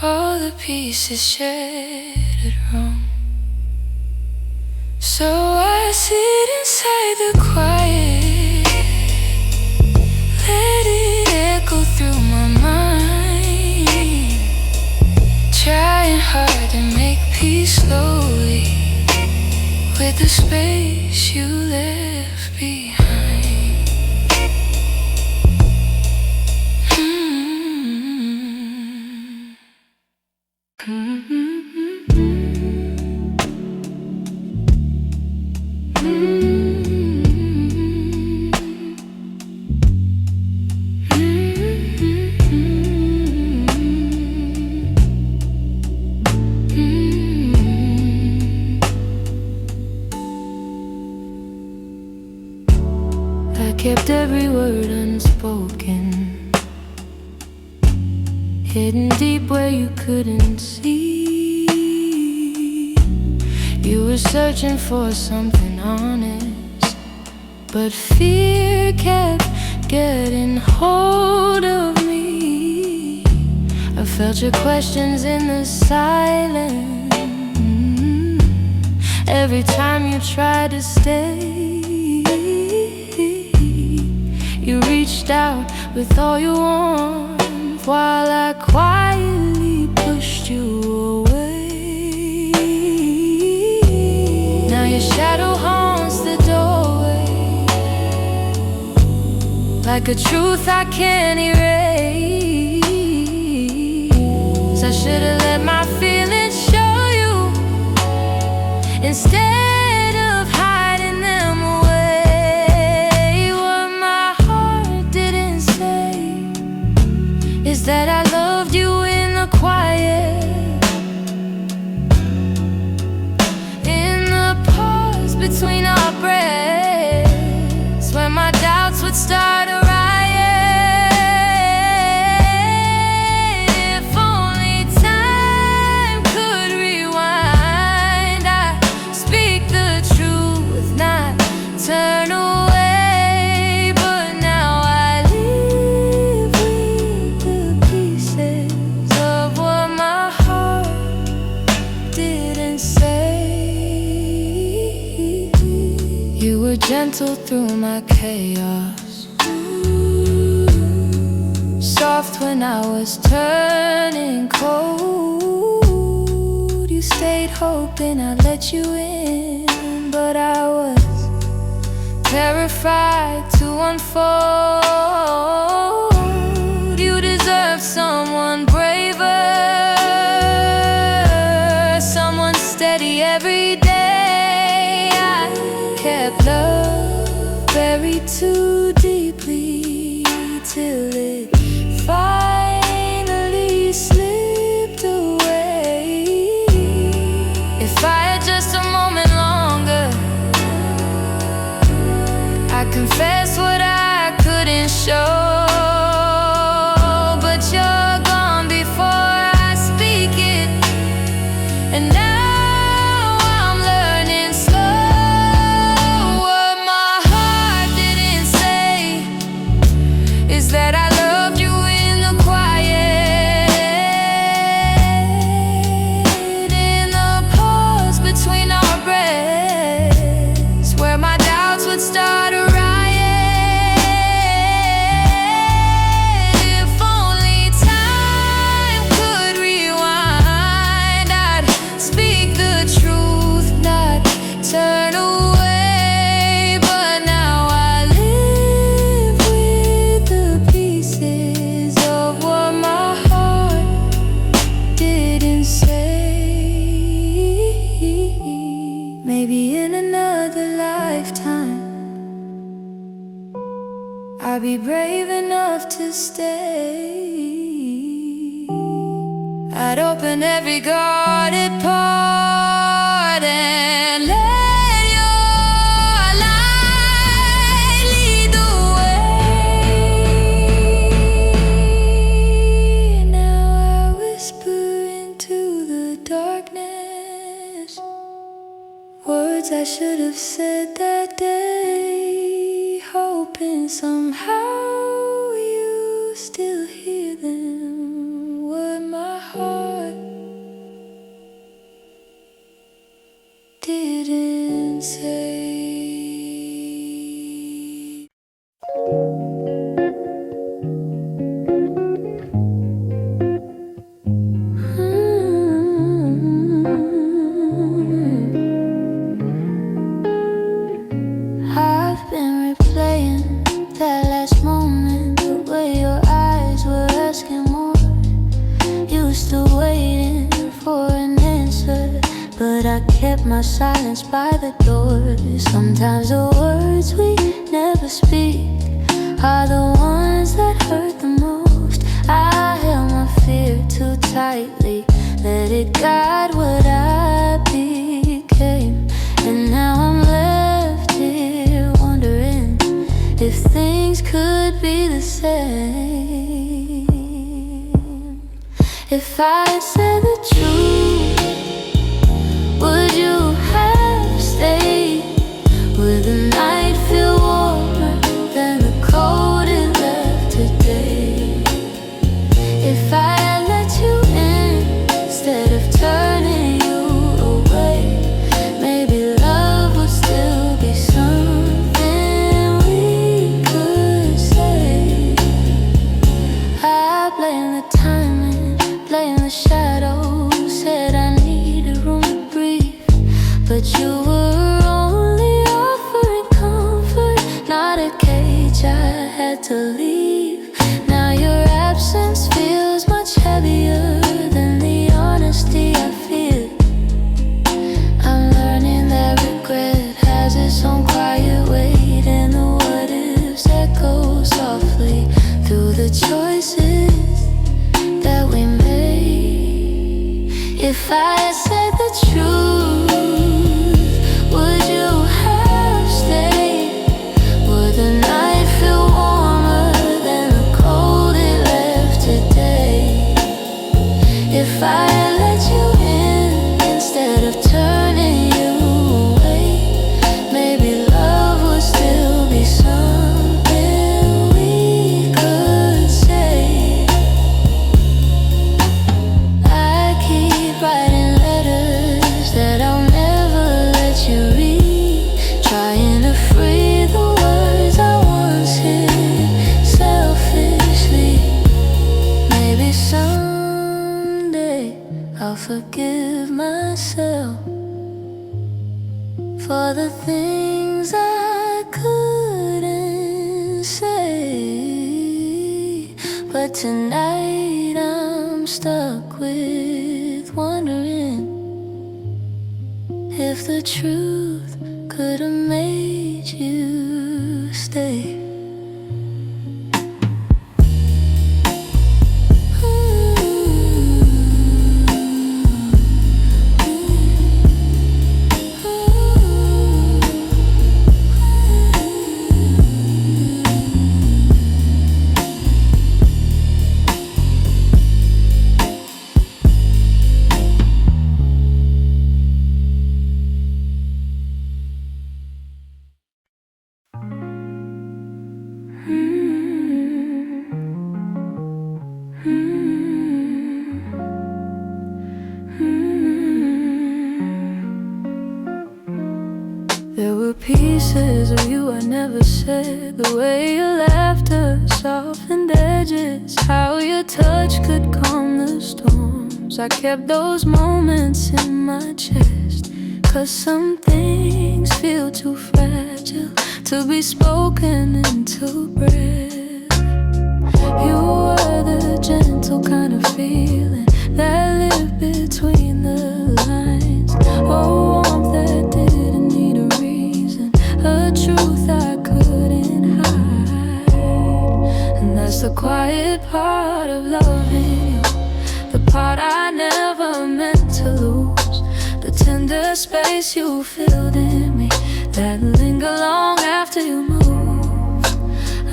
all the pieces shattered wrong. So I sit inside the quiet, let it echo through my mind, trying hard to make peace slowly with the space you left behind. I kept every word unspoken, hidden deep where you couldn't see. You were searching for something honest, but fear kept getting hold of me. I felt your questions in the silence every time you tried to stay. You reached out with all your warmth while I quietly pushed you away. Now your shadow haunts the doorway, like a truth I can't erase. I should've let my feelings show you instead of hiding them away. What my heart didn't say is that I loved you in the quiet, in the pause between our breaths, when my doubts would start a riot. If only time could rewind, I'd speak the truth, not turn away. But now I live with the pieces of what my heart didn't say. You were gentle through my chaos, soft when I was turning cold. You stayed hoping I'd let you in, but I was terrified to unfold. You deserve someone braver, someone steady every day. I kept love buried too deeply till it finally slipped away. If I had just a moment longer, I confess what I couldn't show. But you're gone before I speak it, and now I'm learning slow. What my heart didn't say is that I loved you in the quiet, in the pause between our breaths, where my doubts would start a riot. If only time could rewind, I'd speak the truth, not turn away. But now I live with the pieces of what my heart didn't say. Maybe in another lifetime I'll be brave enough to stay. I'd open every guarded part and let your light lead the way. Now I whisper into the darkness words I should have said that day, hoping somehow you still hear them. What my heart didn't say. I've been replaying that last moment, the way your eyes were asking more. You still waiting for an answer, but I kept my silence by the door. Sometimes the words we never speak are the ones that hurt the most. I held my fear too tightly, let it guide what I became. And now I'm left here wondering if things could be the same. If I had said the truth, would you have stayed? Would the night feel warmer than the cold it left today? If I had let you in instead of turning you away, maybe love would still be something we could say. I blame the timing, blame the shadows, said I needed room to breathe, but you were only offering comfort, not a cage I had to leave. Now your absence feels much heavier than the honesty I feel. I'm learning that regret has its own quiet weight, and the what ifs echo softly through the choices that we made. If I had said the truth, would you have stayed? Would the night feel warmer than the cold it left today? If I had let you in instead of turning you away, maybe love would still be something we could say. I keep writing letters that I'll never let you read, trying to free the words I once hid selfishly. Maybe someday I'll forgive myself for the things I could But tonight I'm stuck with wondering if the truth could have made you stay. There were pieces of you I never said. The way your laughter softened edges, how your touch could calm the storms. I kept those moments in my chest, 'cause some things feel too fragile to be spoken into breath. You were the gentle kind of feeling that lived between the lines. Oh, warmth that didn't need a reason, a truth I couldn't hide. And that's the quiet part of loving you, the part I never meant to lose. The tender space you filled in me, that linger long after you move.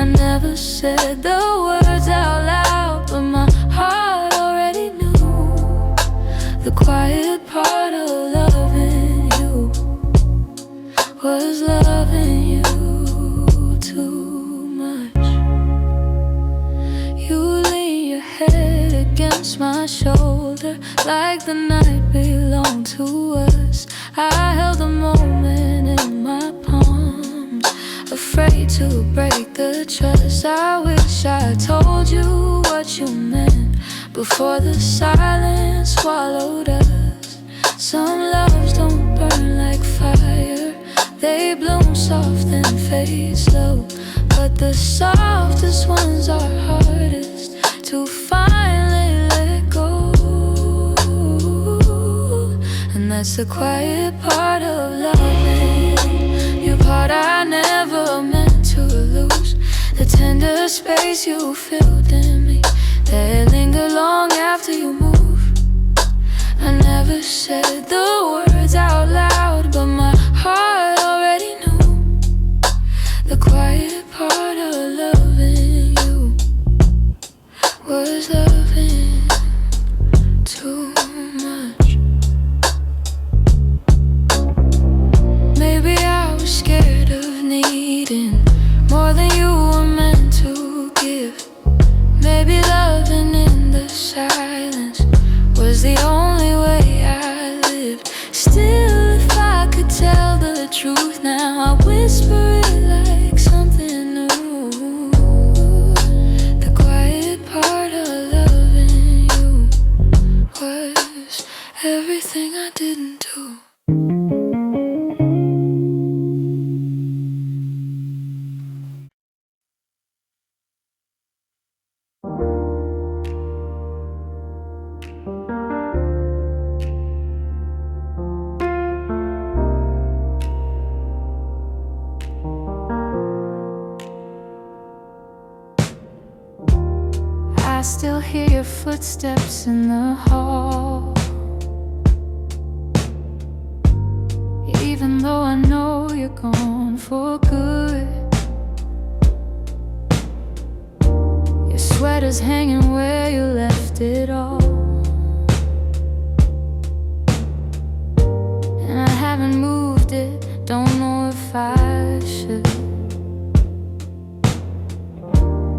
I never said the words out loud, but my heart already knew. The quiet part of loving you was loving you too much. You lean your head against my shoulder like the night belonged to us. I held the moment in my palms, afraid to break the trust. I wish I told you what you meant before the silence swallowed us. Some loves don't burn like fire, they bloom soft and fade slow. But the softest ones are hardest to finally let go. And that's the quiet part of loving, your part I never meant to lose. The tender space you filled in me, that linger long after you move. I never said the words out loud, but my heart already knew. The quiet part of loving you was loving too much. Maybe I was scared of needing more than you were meant to give. Maybe loving in the silence was the only way I lived. Still, if I could tell the truth now, I'd whisper it like something new. The quiet part of loving you was everything I didn't do. I still hear your footsteps in the hall, even though I know you're gone for good. Your sweater's hanging where you left it all, and I haven't moved it, don't know if I should.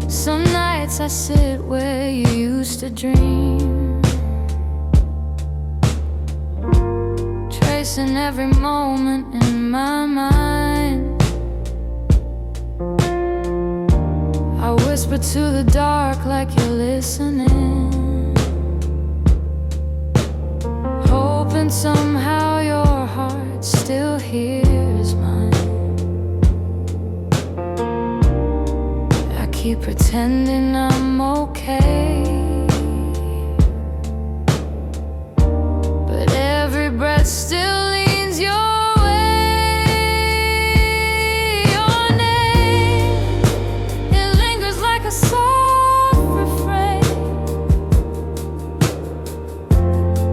Some nights I sit where you used to dream, tracing every moment in my mind. I whisper to the dark like you're listening, hoping somehow your heart still hears mine. keep pretending I'm okay, but every breath still leans your way. Your name, it lingers like a soft refrain,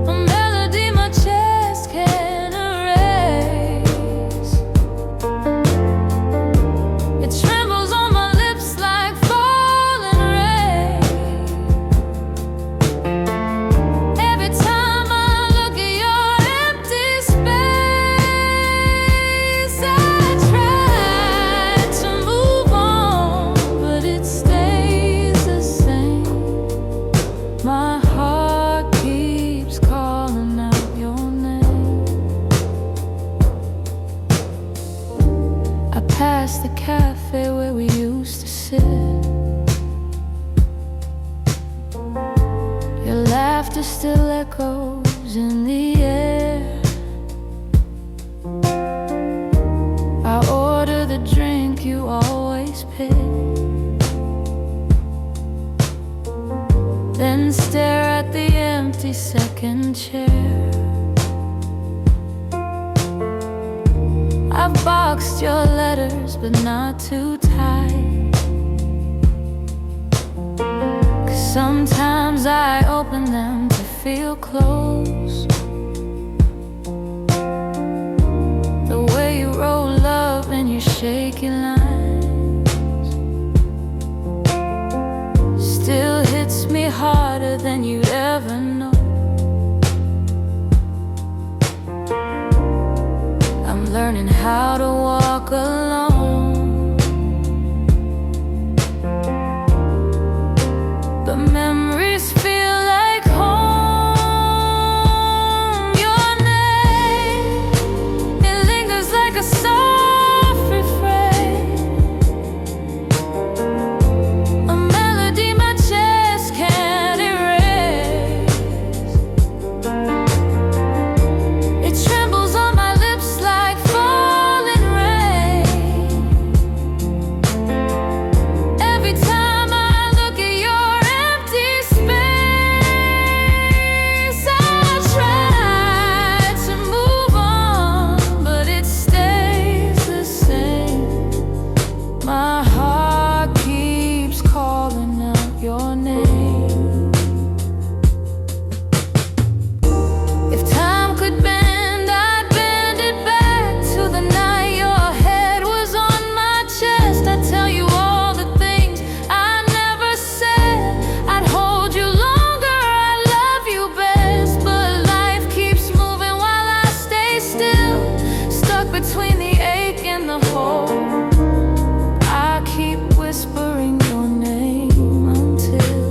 a melody my chest can't erase. It trembles on my lips like falling rain. Every time I look at your empty space, I try to move on, but it stays the same. My heart keeps calling out your name. I pass the cafe where we used to sit. Your laughter still echoes in the air. I order the drink you always pick, then stare at the empty second chair. I've boxed your letters, but not too tight, 'cause sometimes I open them to feel close. The way you roll up in your shaky lines still hits me harder than you'd ever know. I'm learning how to walk alone, but memories feel like home. Your name, it lingers like a soft refrain, a melody my chest can't erase. It trembles on my lips like falling rain. Every time I look at your empty space, I try to move on, but it stays the same. My heart keeps calling out your name. If time could bend, I'd bend it back to the night your head was on my chest. I'd tell you all the things I never said. I'd hold you longer, I love you best. But life keeps moving while I stay still, stuck between the ache and the hole. I keep whispering your name until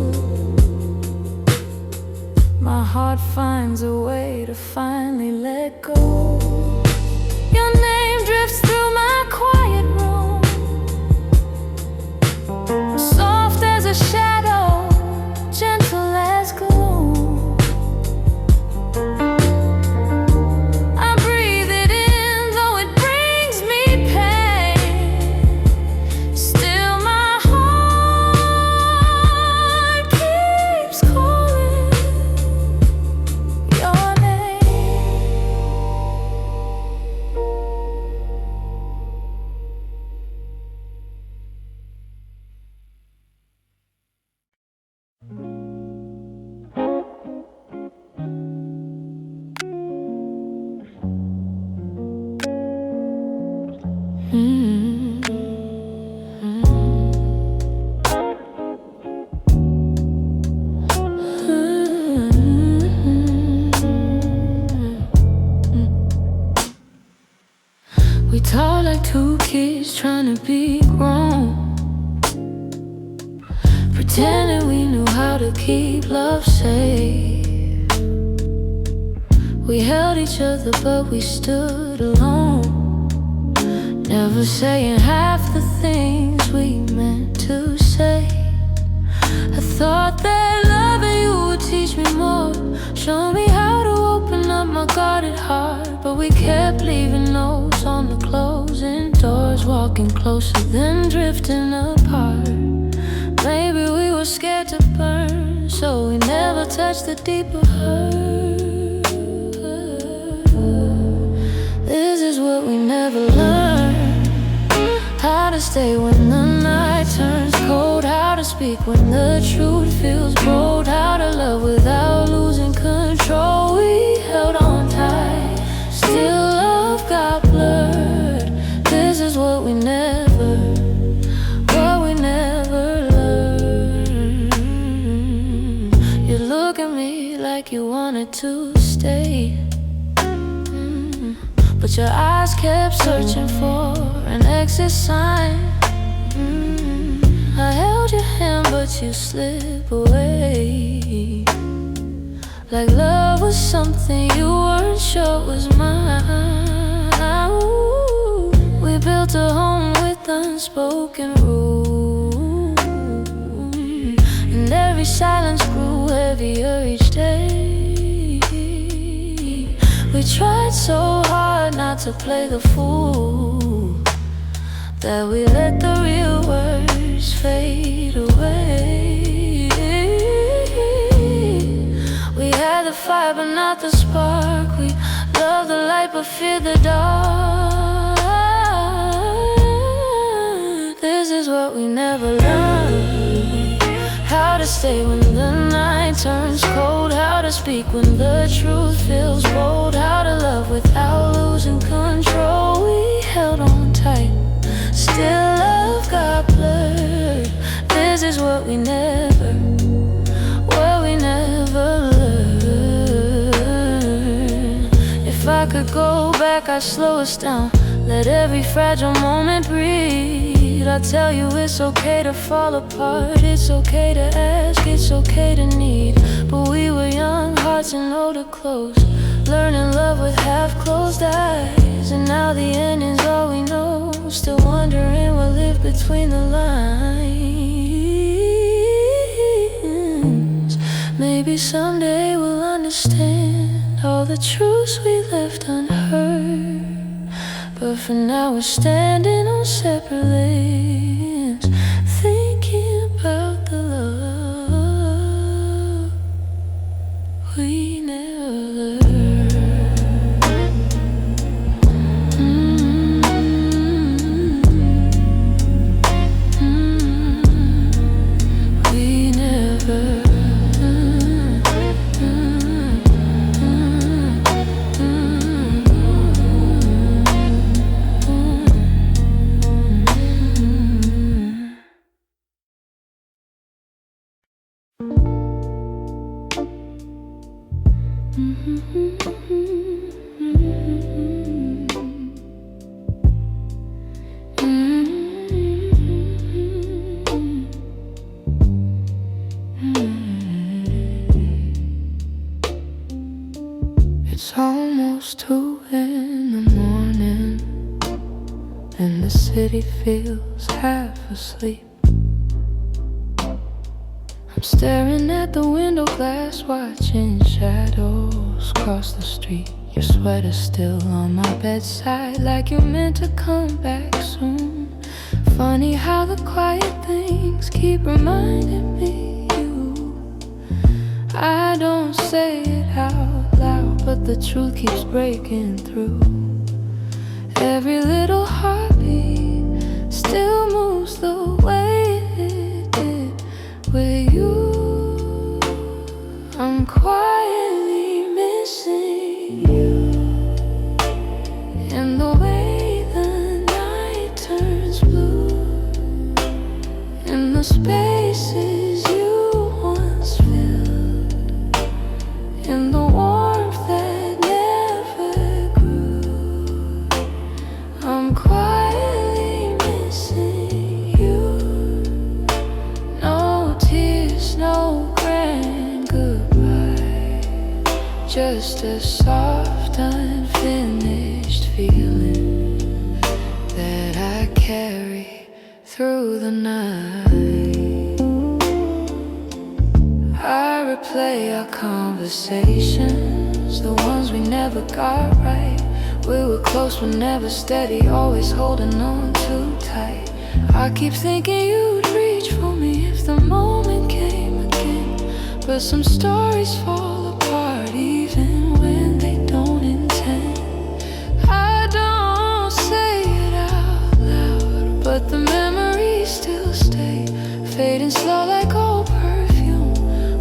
my heart finds a way to finally let go. Your name drifts through my quiet room, soft as a shadow, gentle as gloom. I breathe it in, though it brings me pain. Still my heart keeps calling your name. We talk like two kids trying to be grown, pretending we knew how to keep love safe. We held each other, but we stood alone, never saying half the things we meant to say. I thought that loving you would teach me more, show me how to open up my guarded heart. But we kept leaving notes on the closing doors, walking closer then drifting apart. touch the deeper hurt. This is what we never learned. How to stay when the night turns cold. How to speak when the truth feels bold. How to love without losing control. We held on tight, still love got blurred. This is what we never learned. You look at me like you wanted to stay, but your eyes kept searching for an exit sign. I held your hand but you slip away, like love was something you weren't sure was mine. Ooh, we built a home with unspoken rules, and every silence grew heavier each day. We tried so hard not to play the fool, that we let the real words fade away. We had the fire but not the spark. We loved the light but feared the dark. This is what we never learned. How to stay when the night turns cold. How to speak when the truth feels bold. How to love without losing control. We held on tight, still love got blurred. This is what we never learned. If I could go back, I'd slow us down, let every fragile moment breathe. I'd tell you it's okay to fall apart. It's okay to ask, it's okay to need. But we were young, hearts and older clothes, learning love with half-closed eyes. And now the ending's all we know, still wondering what lived between the lines. Maybe someday we'll understand all the truths we left unheard. But for now we're standing on separate lanes, thinking about the love we never learned. It's almost 2 in the morning, and the city feels half asleep. I'm staring at the window glass, watching shadows cross the street. Your sweater's still on my bedside, like you're meant to come back soon. Funny how the quiet things keep reminding me you. I don't say it out loud, but the truth keeps breaking through. Every little heartbeat still moves the way it did with you. I'm quietly missing you, and the way the night turns blue, and the spaces you once filled, and the warmth that never grew. I'm quietly missing you. No tears, no grand goodbye, just a soft, unfinished feeling that I carry through the night. I replay our conversations, the ones we never got right. We were close but never steady, always holding on too tight. I keep thinking you'd reach for me if the moment came again, but some stories fall apart even when they don't intend. I don't say it out loud, but the memories still stay, fading slow like old perfume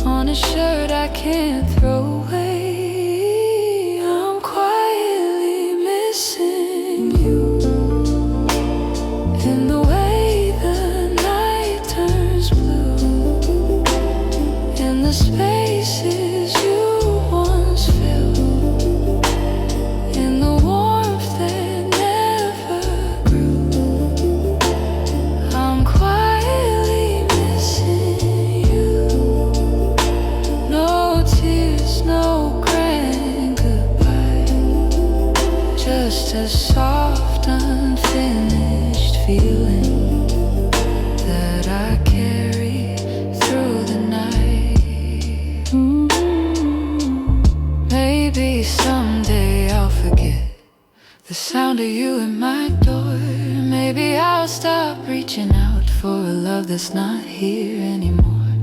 on a shirt I can't throw away. I'm quietly missing you, in the way the night turns blue, in the spaces you once filled, in the warmth that never grew. I'm quietly missing you. No tears, no grand goodbye, just a soft, unfinished feeling that I carry through the night. Maybe someday I'll forget the sound of you at my door. Maybe I'll stop reaching out for a love that's not here anymore.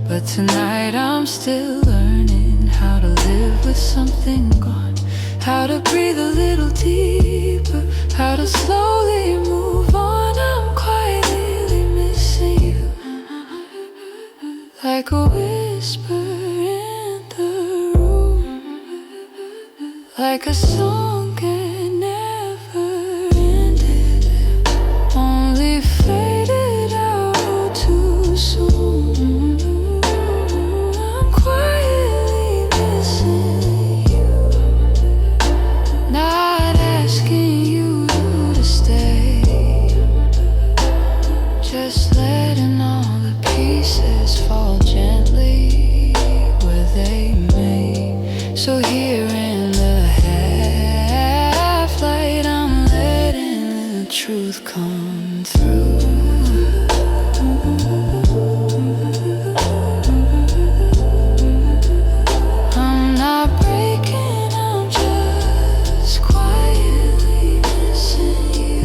But tonight I'm still learning how to live with something gone, how to breathe a little deeper, how to slowly move on. I'm quietly missing you, like a whisper in the room, like a song that never ended, only faded out too soon. I'm quietly missing you, not asking you to stay, just letting all the pieces fall gently where they may. So here in the half light, I'm letting the truth come through. I'm not breaking, I'm just quietly missing you.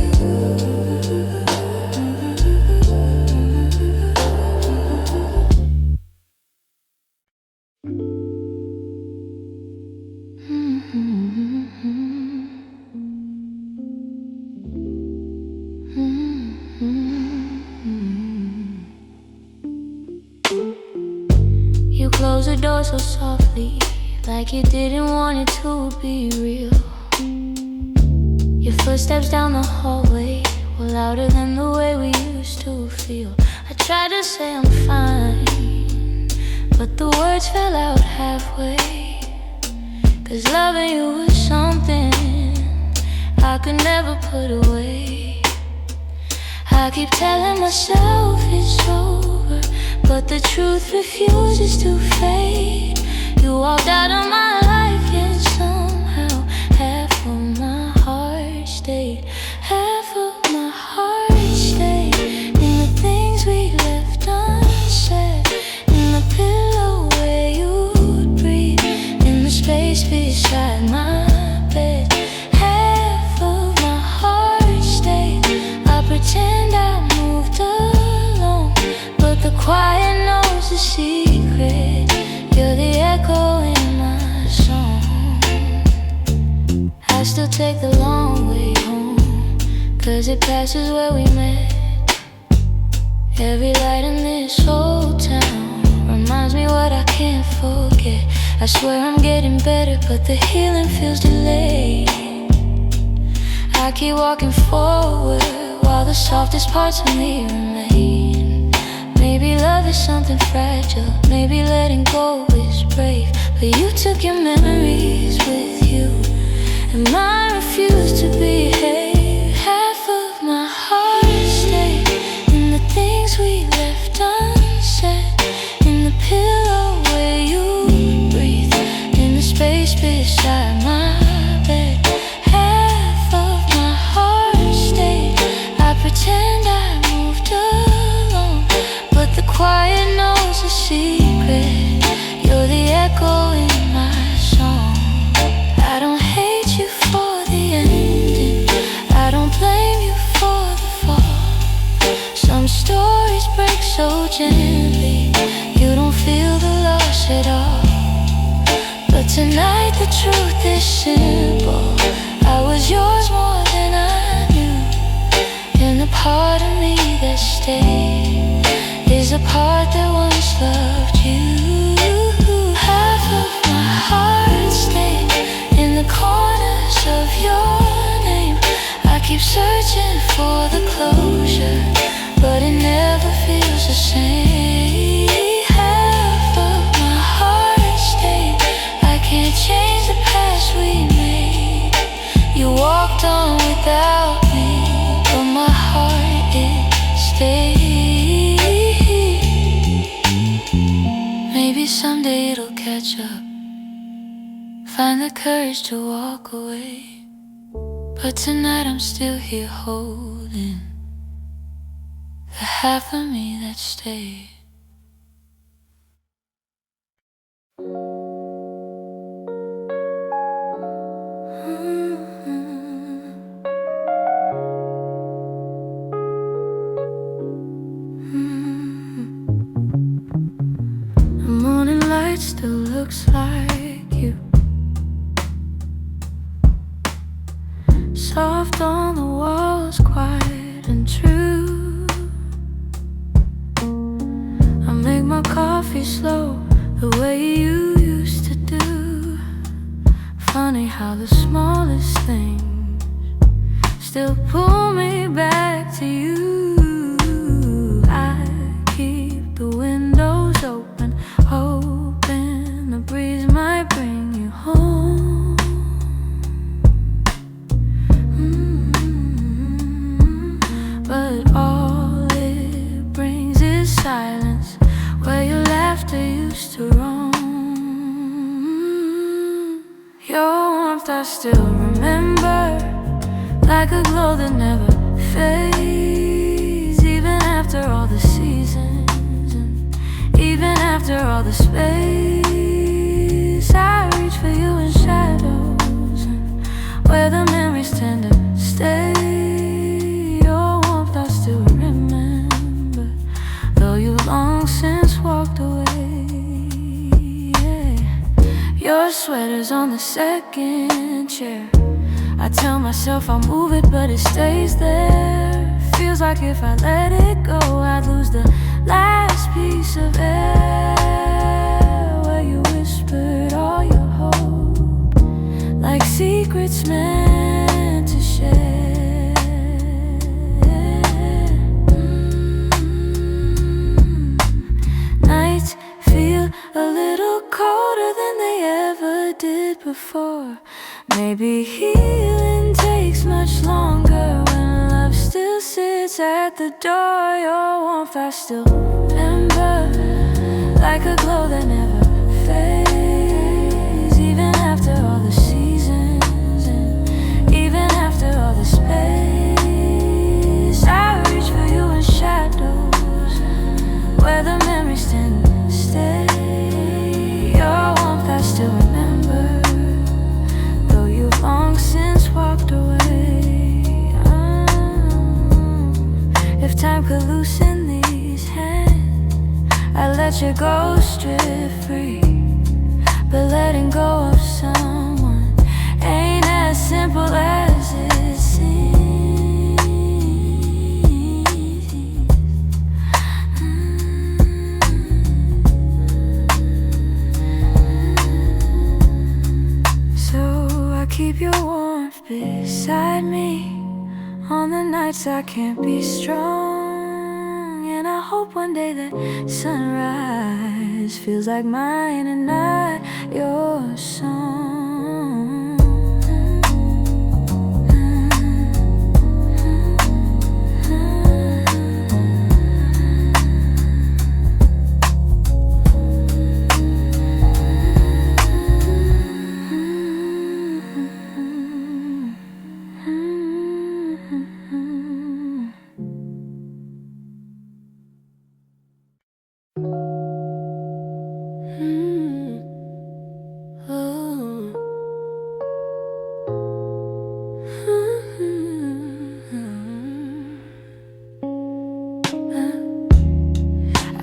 You closed the door so softly, like you didn't want it to be real. Your footsteps down the hallway were louder than the way we used to feel. I tried to say I'm fine, but the words fell out halfway. 'Cause loving you was something I could never put away. I keep telling myself it's over, but the truth refuses to fade. You walked out of my life, yet somehow half of my heart stayed. Half of my heart stayed in the things we left unsaid, in the pillow where you'd breathe, in the space beside my bed. Half of my heart stayed. I pretend I moved along, but the quiet knows the secret. You're the echo in my song. I still take the long way home, 'cause it passes where we met. Every light in this old town reminds me what I can't forget. I swear I'm getting better, but the healing feels delayed. I keep walking forward while the softest parts of me remain. Maybe love is something fragile, maybe letting go is brave, but you took your memories with you, and mine refused to behave. Half of my heart stayed in the things we left unsaid, in the pillow where you breathe, in the space beside my bed. Half of my heart stayed. I pretend I moved along, but the quiet knows the secret. You're the echo in my song. I don't hate you for the ending, I don't blame you for the fall. Some stories break so gently, you don't feel the loss wash it off. But tonight the truth is simple. I was yours more than I knew. And the part of me that stayed is a part that once loved you. Half of my heart stayed in the corners of your name. I keep searching for the closure, but it never feels the same. Half of my heart stayed. I can't change the past we made. You walked on without me, but my heart, it stayed. Maybe someday it'll catch up, find the courage to walk away. But tonight I'm still here holding the half of me that stayed. The morning light still looks like you, soft on the walls, quiet and true. I make my coffee slow, the way you used to do. Funny how the smallest things still pull me back to you. I keep the windows open, hoping the breeze might bring you home. But all it brings is silence, where your laughter used to roam. Your warmth I still remember, like a glow that never fades. Even after all the seasons, and even after all the space, I reach for you in shadows, and where the memories tend to stay. Your warmth I still remember, though you've long since walked away. Yeah. Your sweater's on the second chair. I tell myself I'll move it, but it stays there. Feels like if I let it go, I'd lose the last piece of air, where you whispered all your hope, like secrets meant to share. Nights feel a little colder than they ever did before. Maybe healing takes much longer when love still sits at the door. Your warmth I still remember, like a glow that never fades. Even after all the seasons, and even after all the space, I reach for you in shadows, where the memories tend to stay. Your warmth I still remember, long since walked away. If time could loosen these hands, I'd let you go strip free. But letting go of someone ain't as simple as it seems. Keep your warmth beside me on the nights I can't be strong. And I hope one day that sunrise feels like mine and not your song.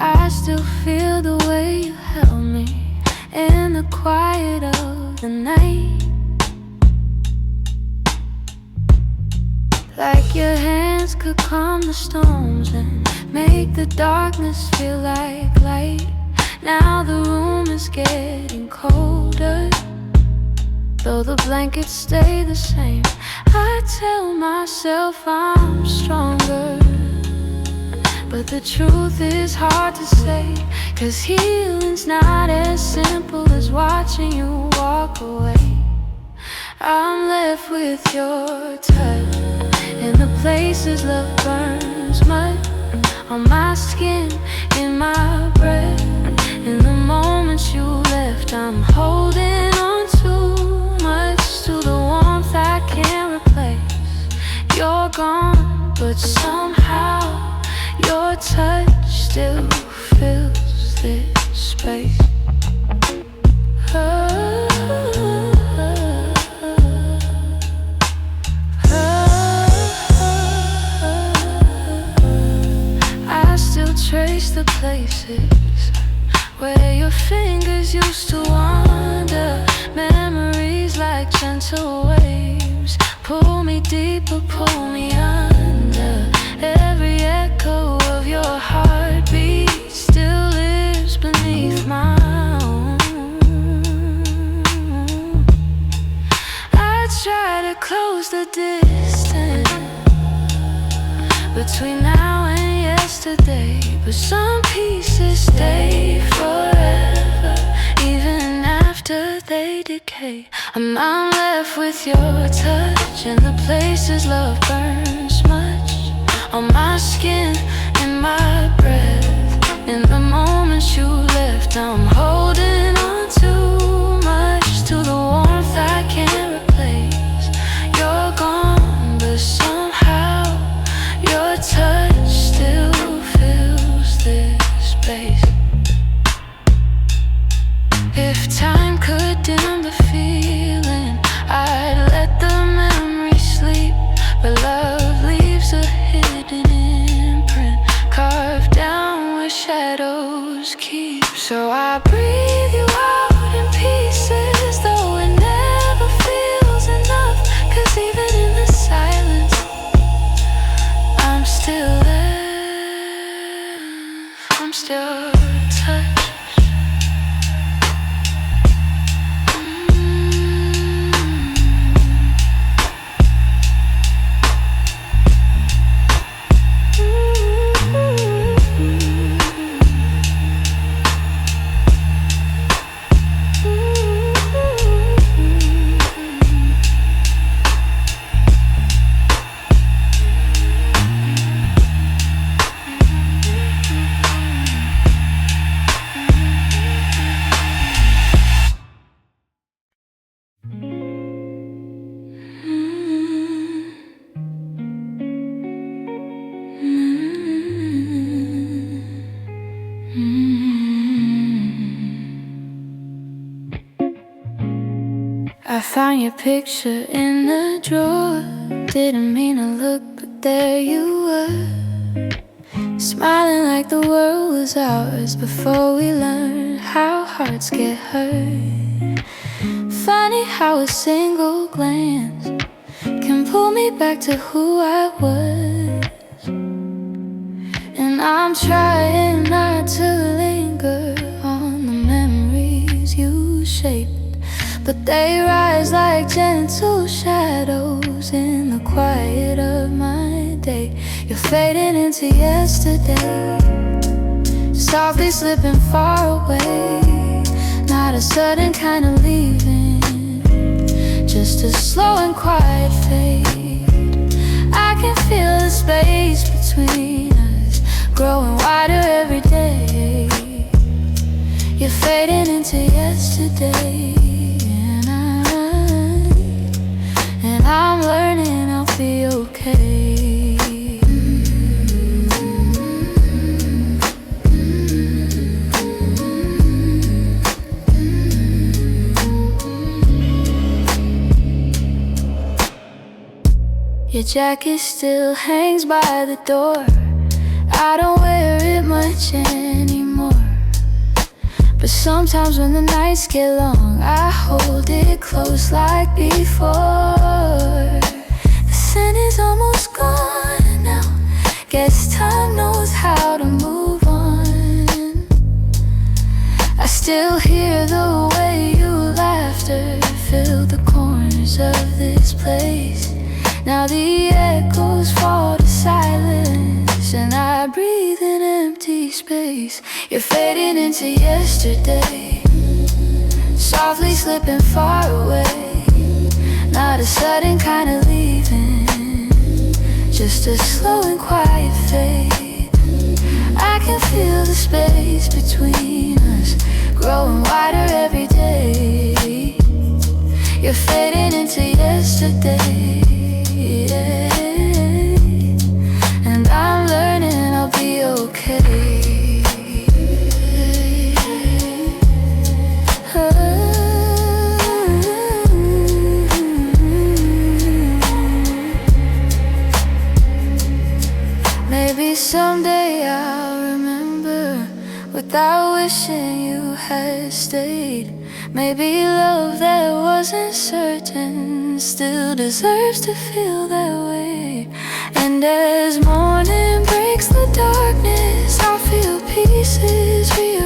I still feel the way you held me in the quiet of the night. Like your hands could calm the storms and make the darkness feel like light. Now the room is getting colder, though the blankets stay the same. I tell myself I'm stronger, but the truth is hard to say, 'cause healing's not as simple as watching you walk away. I'm left with your touch in the places love burns mud, on my skin, in my breath. In the moments you left, I'm holding on too much to the warmth I can't replace. You're gone, but somehow your touch still fills this space. I still trace the places where your fingers used to wander. Memories like gentle waves pull me deeper, pull me under. Every echo of your heartbeat still lives beneath my own. I try to close the distance between now and yesterday, but some pieces stay forever, even after they decay. I'm left with your touch in the places love burns much, on my skin, in my breath. In the moments you left, I'm holding on too much to the warmth I can't replace. You're gone, but somehow your touch still fills this space. If time could dim the feeling, I'd let the memory sleep, but love leaves a hidden imprint, carved down where shadows keep. So I breathe you out in pieces, though it never feels enough, 'cause even in the silence I'm still there, I'm still touched. I found your picture in the drawer. Didn't mean to look, but there you were, smiling like the world was ours before we learned how hearts get hurt. Funny how a single glance can pull me back to who I was. And I'm trying not to linger on the memories you shaped, but they rise like gentle shadows in the quiet of my day. You're fading into yesterday, softly slipping far away. Not a sudden kind of leaving, just a slow and quiet fade. I can feel the space between us growing wider every day. You're fading into yesterday, and I'm learning I'll be okay. Your jacket still hangs by the door. I don't wear it much anymore, but But sometimes when the nights get long, I hold it close like before. The scent is almost gone now. Guess time knows how to move on. I still hear the way your laughter filled the corners of this place. Now the echoes fall to silence, and I breathe in empty space. You're fading into yesterday, softly slipping far away. Not a sudden kind of leaving, just a slow and quiet fade. I can feel the space between us growing wider every day. You're fading into yesterday, yeah. And I'm learning I'll be okay. Maybe someday I'll remember without wishing you had stayed. Maybe love that wasn't certain still deserves to feel that way. And as morning breaks the darkness, I feel pieces rearranged.